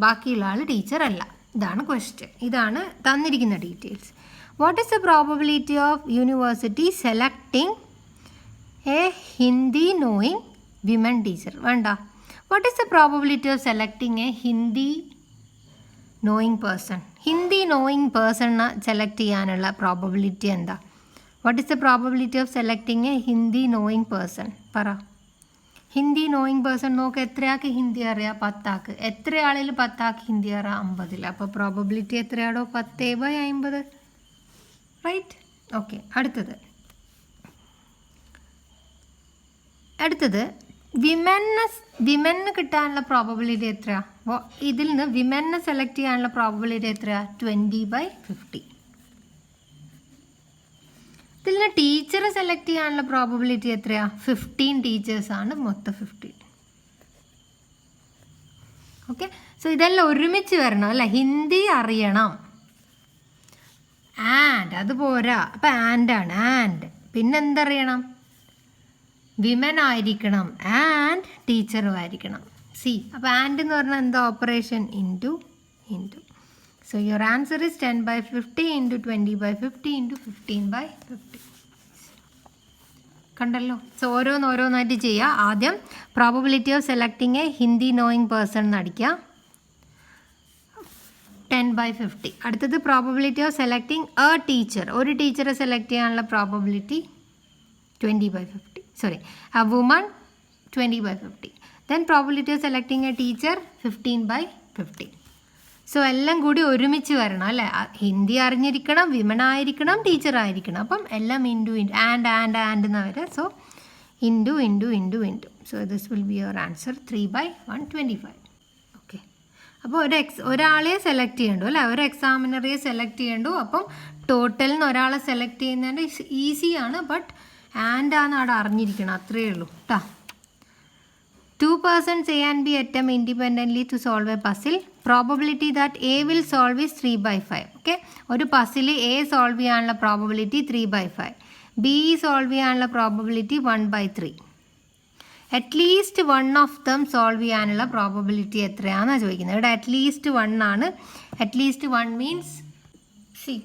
ബാക്കിയുള്ള ആൾ ടീച്ചറല്ല. ഇതാണ് ക്വസ്റ്റ്യൻ. ഇതാണ് തന്നിരിക്കുന്ന details. What is the probability of university selecting a Hindi knowing women teacher? വേണ്ട. What is the probability of selecting a Hindi knowing person? Hindi knowing പേഴ്സണിനെ സെലക്ട് ചെയ്യാനുള്ള പ്രോബബിലിറ്റി എന്താ? What is the probability of selecting a Hindi knowing person? പറ. Hindi knowing person നോക്ക്. എത്രയാൾക്ക് ഹിന്ദി അറിയാം? 10 ആൾക്ക്. എത്ര ആളിൽ 10 ആൾക്ക് ഹിന്ദി അറിയാം? 50-ൽ. അപ്പോൾ പ്രോബബിലിറ്റി എത്രയാണോ? 10/50. റൈറ്റ്. ഓക്കെ. അടുത്തത് വിമന് കിട്ടാനുള്ള പ്രോബബിലിറ്റി എത്രയാ? ഇതിൽ നിന്ന് വിമനെ സെലക്ട് ചെയ്യാനുള്ള പ്രോബബിലിറ്റി എത്രയാ? 20/50. ഇതിൽ നിന്ന് ടീച്ചറെ സെലക്ട് ചെയ്യാനുള്ള പ്രോബബിലിറ്റി എത്രയാ? 15 ടീച്ചേഴ്സാണ്, മൊത്തം 15. ഓക്കെ. സോ ഇതെല്ലാം ഒരുമിച്ച് വരണം അല്ലേ? ഹിന്ദി അറിയണം, ആൻഡ് അത് പോരാ, അപ്പം ആൻഡാണ്. ആൻഡ് പിന്നെന്തറിയണം? വിമൻ ആയിരിക്കണം ആൻഡ് ടീച്ചറും ആയിരിക്കണം. സി, അപ്പോൾ ആൻഡ് എന്ന് പറഞ്ഞാൽ എന്താ? Operation into. So your answer is 10/50 into 20/50 into 15/50. കണ്ടല്ലോ. സോ ഓരോന്നായിട്ട് ചെയ്യുക. ആദ്യം probability of selecting a Hindi knowing person എന്ന് അടിക്കുക, 10/50. അടുത്തത് probability of selecting A teacher, ഒരു ടീച്ചറെ സെലക്ട് ചെയ്യാനുള്ള probability 20/50. Sorry, A woman 20/50. Then probability of selecting A teacher 15/50. So എല്ലാം കൂടി ഒരുമിച്ച് വരണം അല്ലേ? ഹിന്ദി അറിഞ്ഞിരിക്കണം, വിമൻ ആയിരിക്കണം, ടീച്ചർ ആയിരിക്കണം. അപ്പം എല്ലാം ഇൻറ്റു ആൻഡ് എന്ന് വരെ. So into. So this will be your answer 3/125. Okay. അപ്പോൾ ഒരാളെ സെലക്ട് ചെയ്യണ്ടു അല്ലേ? ഒരു എക്സാമിനറെ സെലക്ട് ചെയ്യണ്ടു. അപ്പം ടോട്ടലിൽ നിന്ന് ഒരാളെ സെലക്ട് ചെയ്യുന്നതിൻ്റെ ഈസിയാണ്, ബട്ട് ആൻഡ് ആണ് അവിടെ അറിഞ്ഞിരിക്കണം, അത്രയേ ഉള്ളൂ കേട്ടോ. 2 persons A and B attempt independently to solve a puzzle. Probability that A will solve is 3/5. Okay, ഒരു പസിൽ A സോൾവ് ചെയ്യാനുള്ള പ്രോബബിലിറ്റി 3/5, B സോൾവ് ചെയ്യാനുള്ള probability 1/3. At least one of them solve ചെയ്യാനുള്ള പ്രോബബിലിറ്റി എത്രയാണെന്നാണ് ചോദിക്കുന്നത്. ഇവിടെ അറ്റ്ലീസ്റ്റ് 1 ആണ്. At least 1 means C,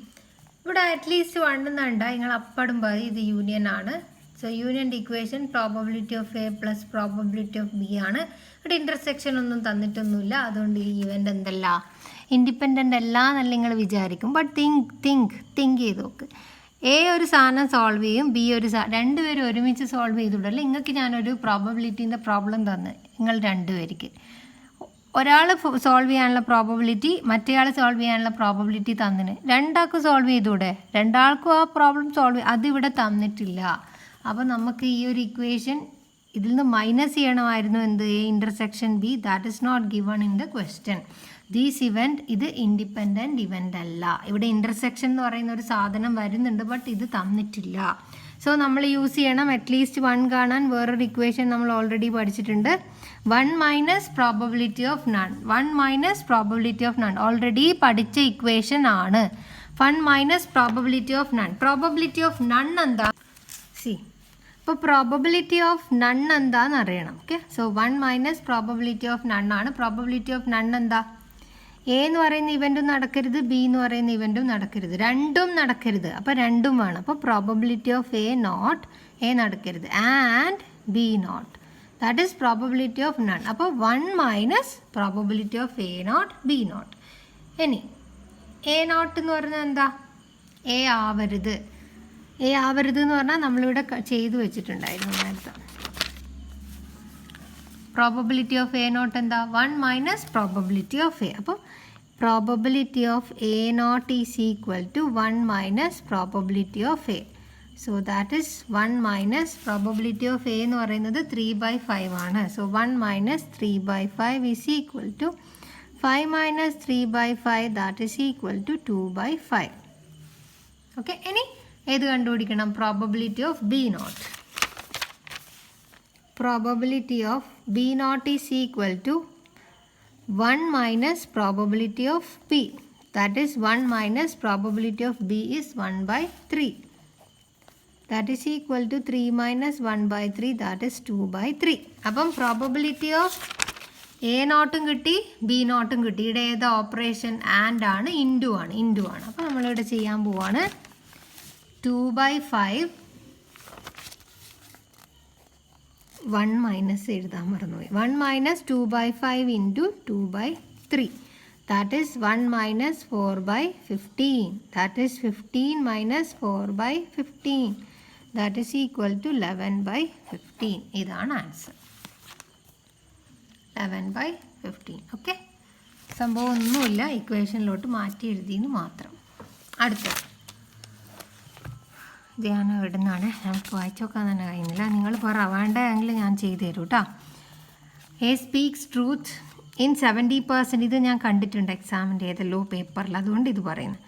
ഇവിടെ at least 1 എന്നുണ്ട്, നിങ്ങൾ അപ്പടും പറയും ഇത് യൂണിയൻ ആണ്. സോ യൂണിയൻ്റെ equation probability of A plus probability of B ആണ്. ഇവിടെ ഇൻ്റർസെക്ഷൻ ഒന്നും തന്നിട്ടൊന്നുമില്ല, അതുകൊണ്ട് ഈ ഇവൻ്റ് എന്തല്ല, ഇൻഡിപെൻഡൻ്റ് അല്ല എന്നല്ല നിങ്ങൾ വിചാരിക്കും. ബട്ട് തിങ്ക് ചെയ്ത് നോക്ക്. എ ഒരു സാധനം സോൾവ് ചെയ്യും, ബി ഒരു രണ്ടുപേരും ഒരുമിച്ച് സോൾവ് ചെയ്തുവിടല്ലേ. നിങ്ങൾക്ക് ഞാനൊരു പ്രോബബിലിറ്റീൻ്റെ പ്രോബ്ലം തന്ന്, നിങ്ങൾ രണ്ടുപേർക്ക് ഒരാൾ സോൾവ് ചെയ്യാനുള്ള പ്രോബബിലിറ്റി മറ്റേയാൾ സോൾവ് ചെയ്യാനുള്ള പ്രോബബിലിറ്റി തന്നിന്, രണ്ടാൾക്ക് സോൾവ് ചെയ്തൂടെ? രണ്ടാൾക്കും ആ പ്രോബ്ലം സോൾവ് അതിവിടെ തന്നിട്ടില്ല. അപ്പോൾ നമുക്ക് ഈ ഒരു ഇക്വേഷൻ ഇതിൽ നിന്ന് മൈനസ് ചെയ്യണമായിരുന്നു. എന്ത്? A intersection B. That is not given in the question. These event ഇത് ഇൻഡിപെൻഡൻറ്റ് ഇവൻ്റ് അല്ല. ഇവിടെ ഇൻ്റർസെക്ഷൻ എന്ന് പറയുന്ന ഒരു സാധനം വരുന്നുണ്ട്, ബട്ട് ഇത് തന്നിട്ടില്ല. സോ നമ്മൾ യൂസ് ചെയ്യണം അറ്റ്ലീസ്റ്റ് 1 കാണാൻ വേറൊരു ഇക്വേഷൻ നമ്മൾ ഓൾറെഡി പഠിച്ചിട്ടുണ്ട്. 1 minus probability of none. 1 minus probability of none already പഠിച്ച ഇക്വേഷൻ ആണ്. 1 minus probability of none. Probability of none എന്താ? സി, അപ്പോൾ പ്രോബബിലിറ്റി ഓഫ് നൺ എന്താന്ന് അറിയണം. Okay, so 1 minus probability of none ആണ്. പ്രോബബിലിറ്റി ഓഫ് നൺ എന്താ? A എന്ന് പറയുന്ന ഇവൻറ്റും നടക്കരുത്, ബി എന്ന് പറയുന്ന ഇവൻറ്റും നടക്കരുത്, രണ്ടും നടക്കരുത്. അപ്പോൾ രണ്ടും വേണം. അപ്പോൾ probability of A not, A നടക്കരുത്, and B not. That is probability of none. അപ്പോൾ 1 minus probability of A not, B not. ഇനി എ നോട്ട് എന്ന് പറഞ്ഞാൽ എന്താ? എ ആവരുത്. എ ആവരുത് എന്ന് പറഞ്ഞാൽ നമ്മളിവിടെ ചെയ്തു വെച്ചിട്ടുണ്ടായിരുന്നു നേരത്തെ. പ്രോബബിലിറ്റി ഓഫ് എ നോട്ട് എന്താ? 1 മൈനസ് പ്രോബബിലിറ്റി ഓഫ് എ. അപ്പോൾ probability of A not is equal to 1 minus probability of A. So that is 1 minus probability of A എന്ന് പറയുന്നത് 3/5 ആണ്. So 1 minus 3/5 is equal to 5 minus 3/5, that is equal to 2/5. Okay, ഇനി ഏത് കണ്ടുപിടിക്കണം? Probability of B not. Probability of B not is equal to 1 minus probability of B. That is 1 minus probability of B is 1/3. That is equal to 3 minus 1/3, that is 2/3. അപ്പം probability of A നോട്ടും കിട്ടി, B നോട്ടും കിട്ടി. ഇവിടെ ഏതാ operation? And ആണ്, into ആണ്. അപ്പോൾ നമ്മളിവിടെ ചെയ്യാൻ പോവാണ് 2/5. 1 മൈനസ് എഴുതാൻ മറന്നുപോയി. 1 minus 2/5 into 2/3. That is 1 minus 4/15. That is 15 minus 4/15. That is equal to 11/15. ഇതാണ് ആൻസർ, 11/15. ഓക്കെ, സംഭവം ഒന്നുമില്ല, ഇക്വേഷനിലോട്ട് മാറ്റി എഴുതിയെന്ന് മാത്രം. അടുത്തത് ഇത് ഞാൻ ഇടുന്നതാണ്, നമുക്ക് വായിച്ചു നോക്കാൻ തന്നെ കഴിയുന്നില്ല. നിങ്ങൾ വേണ്ടെങ്കിൽ ഞാൻ ചെയ്തു തരൂ കേട്ടോ. A speaks truth in 70%. ഇത് ഞാൻ കണ്ടിട്ടുണ്ട് എക്സാമിൻ്റെ ഏതെല്ലോ പേപ്പറിൽ, അതുകൊണ്ട് ഇത് പറയുന്നത്.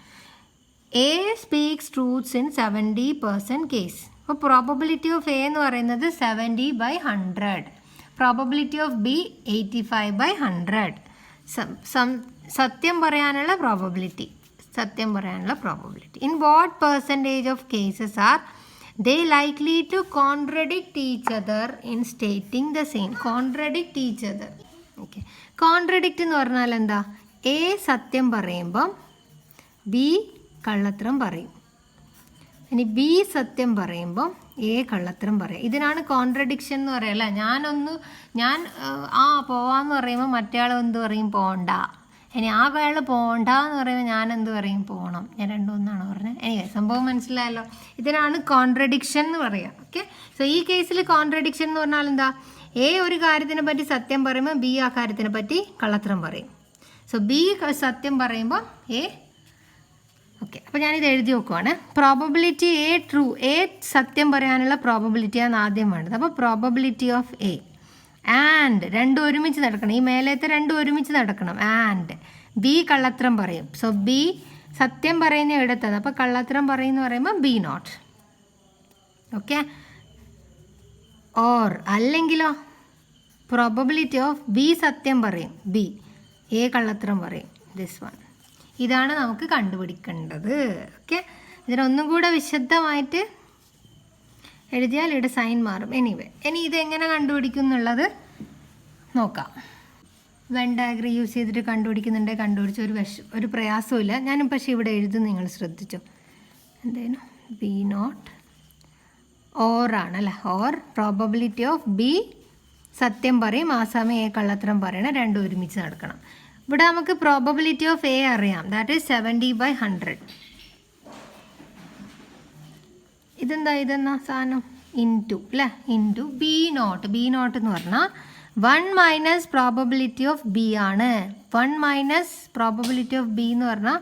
A speaks truths in 70% case. അപ്പോൾ പ്രോബബിലിറ്റി ഓഫ് എ എന്ന് പറയുന്നത് 70/100. Probability of B 85/100. സത്യം പറയാനുള്ള പ്രോബബിലിറ്റി സത്യം പറയാനുള്ള probability. In what percentage of cases are they likely to contradict each other in stating the same. Contradict each other. Okay, contradict എന്ന് പറഞ്ഞാൽ എന്താ? എ സത്യം പറയുമ്പം ബി കള്ളത്തരം പറയും. ഇനി ബി സത്യം പറയുമ്പം എ കള്ളത്തരം പറയും. ഇതിനാണ് കോൺട്രഡിക്ഷൻ എന്ന് പറയല്ലേ. ഞാൻ പോവാന്ന് പറയുമ്പോൾ മറ്റേ ആൾ എന്ത് പറയും? പോണ്ട. ഇനി ആ അയാൾ പോണ്ട എന്ന് പറയുമ്പോൾ ഞാൻ എന്ത് പറയും? പോകണം. ഞാൻ രണ്ടും ഒന്നാണ് പറഞ്ഞത്. എനിവേ സംഭവം മനസ്സിലായല്ലോ. ഇതിനാണ് കോൺട്രഡിക്ഷൻ എന്ന് പറയുക. ഓക്കെ, സോ ഈ കേസിൽ കോൺട്രഡിക്ഷൻ എന്ന് പറഞ്ഞാൽ എന്താ? എ ഒരു കാര്യത്തിനെ പറ്റി സത്യം പറയുമ്പോൾ ബി ആ കാര്യത്തിനെ പറ്റി കള്ളത്തരം പറയും. സോ ബി സത്യം പറയുമ്പോൾ എ. ഓക്കെ, അപ്പോൾ ഞാനിത് എഴുതി നോക്കുവാണ്. Probability A true. എ സത്യം പറയാനുള്ള പ്രോബബിലിറ്റിയാണ് ആദ്യം വേണ്ടത്. അപ്പോൾ പ്രോബബിലിറ്റി ഓഫ് എ ആൻഡ് രണ്ടും ഒരുമിച്ച് നടക്കണം. ഈ മേലത്തെ രണ്ടും ഒരുമിച്ച് നടക്കണം. ആൻഡ് ബി കള്ളത്തരം പറയും. സോ ബി സത്യം പറയുന്ന എടുത്തത്. അപ്പോൾ കള്ളത്തരം പറയുന്ന പറയുമ്പോൾ ബി നോട്ട്. ഓക്കെ, ഓർ അല്ലെങ്കിലോ പ്രോബബിലിറ്റി ഓഫ് ബി സത്യം പറയും, ബി എ കള്ളത്തരം പറയും. This one. ഇതാണ് നമുക്ക് കണ്ടുപിടിക്കേണ്ടത്. ഓക്കെ, ഇതിനൊന്നും കൂടെ വിശദമായിട്ട് എഴുതിയാൽ ഇവിടെ സൈൻ മാറും. എനിവേ, ഇനി ഇതെങ്ങനെ കണ്ടുപിടിക്കും എന്നുള്ളത് നോക്കാം. വെൻ ഡയഗ്രം യൂസ് ചെയ്തിട്ട് കണ്ടുപിടിക്കുന്നുണ്ടെങ്കിൽ കണ്ടുപിടിച്ച ഒരു പ്രയാസമില്ല. ഞാനും പക്ഷേ ഇവിടെ എഴുതും, നിങ്ങൾ ശ്രദ്ധിച്ചു. എന്തേനു? ബി നോട്ട് ഓർ ആണല്ലേ. ഓർ പ്രോബബിലിറ്റി ഓഫ് ബി സത്യം പറയും, ആ സമയം എ കള്ളത്തരം പറയണം. രണ്ടും ഒരുമിച്ച് നടക്കണം. ഇവിടെ നമുക്ക് പ്രോബബിലിറ്റി ഓഫ് എ അറിയാം. That is 70/100. ഇതെന്നാ സാധനം? ഇൻറ്റു അല്ലേ, into B not. B not എന്ന് പറഞ്ഞാൽ 1 മൈനസ് പ്രോബബിലിറ്റി ഓഫ് ബി ആണ്. 1 മൈനസ് പ്രോബബിലിറ്റി ഓഫ് ബി എന്ന് പറഞ്ഞാൽ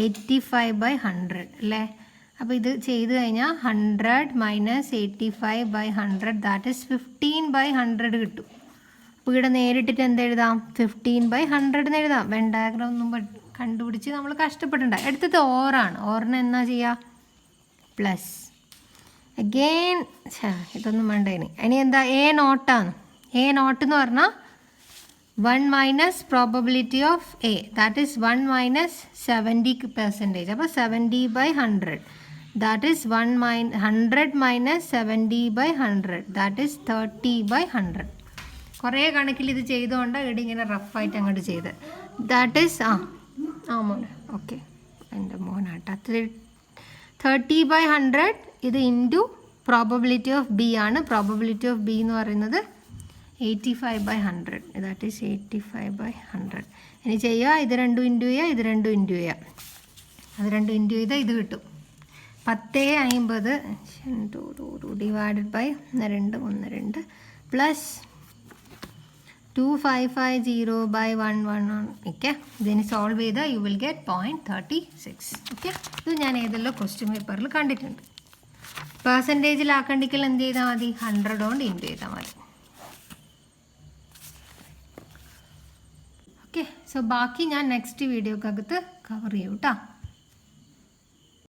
85/100 അല്ലേ. അപ്പോൾ ഇത് ചെയ്ത് കഴിഞ്ഞാൽ 100 മൈനസ് 85/100 ദാറ്റ് ഈസ് 15/100 കിട്ടും. അപ്പോൾ ഇവിടെ നേരിട്ടിട്ട് എന്തെഴുതാം? 15/100 എന്ന് എഴുതാം. വെൻ ഡയഗ്രം ഒന്നും കണ്ടുപിടിച്ച് നമ്മൾ കഷ്ടപ്പെട്ടുണ്ടാകും. അടുത്തത് ഓറാണ്. ഓറിന് എന്നാ ചെയ്യുക? Plus again. ഇതൊന്നും വേണ്ട. ഇനി എന്താ? എ നോട്ടാണ്. എ നോട്ട് എന്ന് പറഞ്ഞാൽ 1 minus probability of A that is 1 minus 70%. അപ്പോൾ 70/100 that is 100 minus 70/100 that is 30/100. കുറേ കണക്കിൽ ഇത് ചെയ്തുകൊണ്ട് ഇവിടെ ഇങ്ങനെ റഫായിട്ട് അങ്ങോട്ട് ചെയ്ത് ദാറ്റ് ഈസ് മോനെ. ഓക്കെ, എൻ്റെ മോനാട്ടോ. 30/100 ഇത് ഇൻറ്റു പ്രോബബിലിറ്റി ഓഫ് ബി ആണ്. പ്രോബബിലിറ്റി ഓഫ് ബി എന്ന് പറയുന്നത് 85/100 ദാറ്റ് ഈസ് 85/100. ഇനി ചെയ്യുക, ഇത് രണ്ടും ഇൻറ്റു ചെയ്യുക, ഇത് രണ്ടും ഇൻറ്റു ചെയ്യുക. അത് രണ്ടും ഇൻറ്റു ചെയ്താൽ ഇത് കിട്ടും. 10/50 ഡിവൈഡഡ് ബൈ 2 പ്ലസ് 2550/11. ഓക്കെ, ഇതിന് സോൾവ് ചെയ്താൽ യു വിൽ ഗെറ്റ് 0.36. ഓക്കെ, ഇത് ഞാൻ ഏതെല്ലാം ക്വസ്റ്റ്യൻ പേപ്പറിൽ കണ്ടിട്ടുണ്ട്. പെർസെൻറ്റേജിലാക്കണ്ടെങ്കിൽ എന്ത് ചെയ്താൽ മതി? 100 കൊണ്ട് ഇൻറ്റു ചെയ്താൽ മതി. ഓക്കെ, സോ ബാക്കി ഞാൻ നെക്സ്റ്റ് വീഡിയോക്കകത്ത് കവർ ചെയ്യും കേട്ടോ.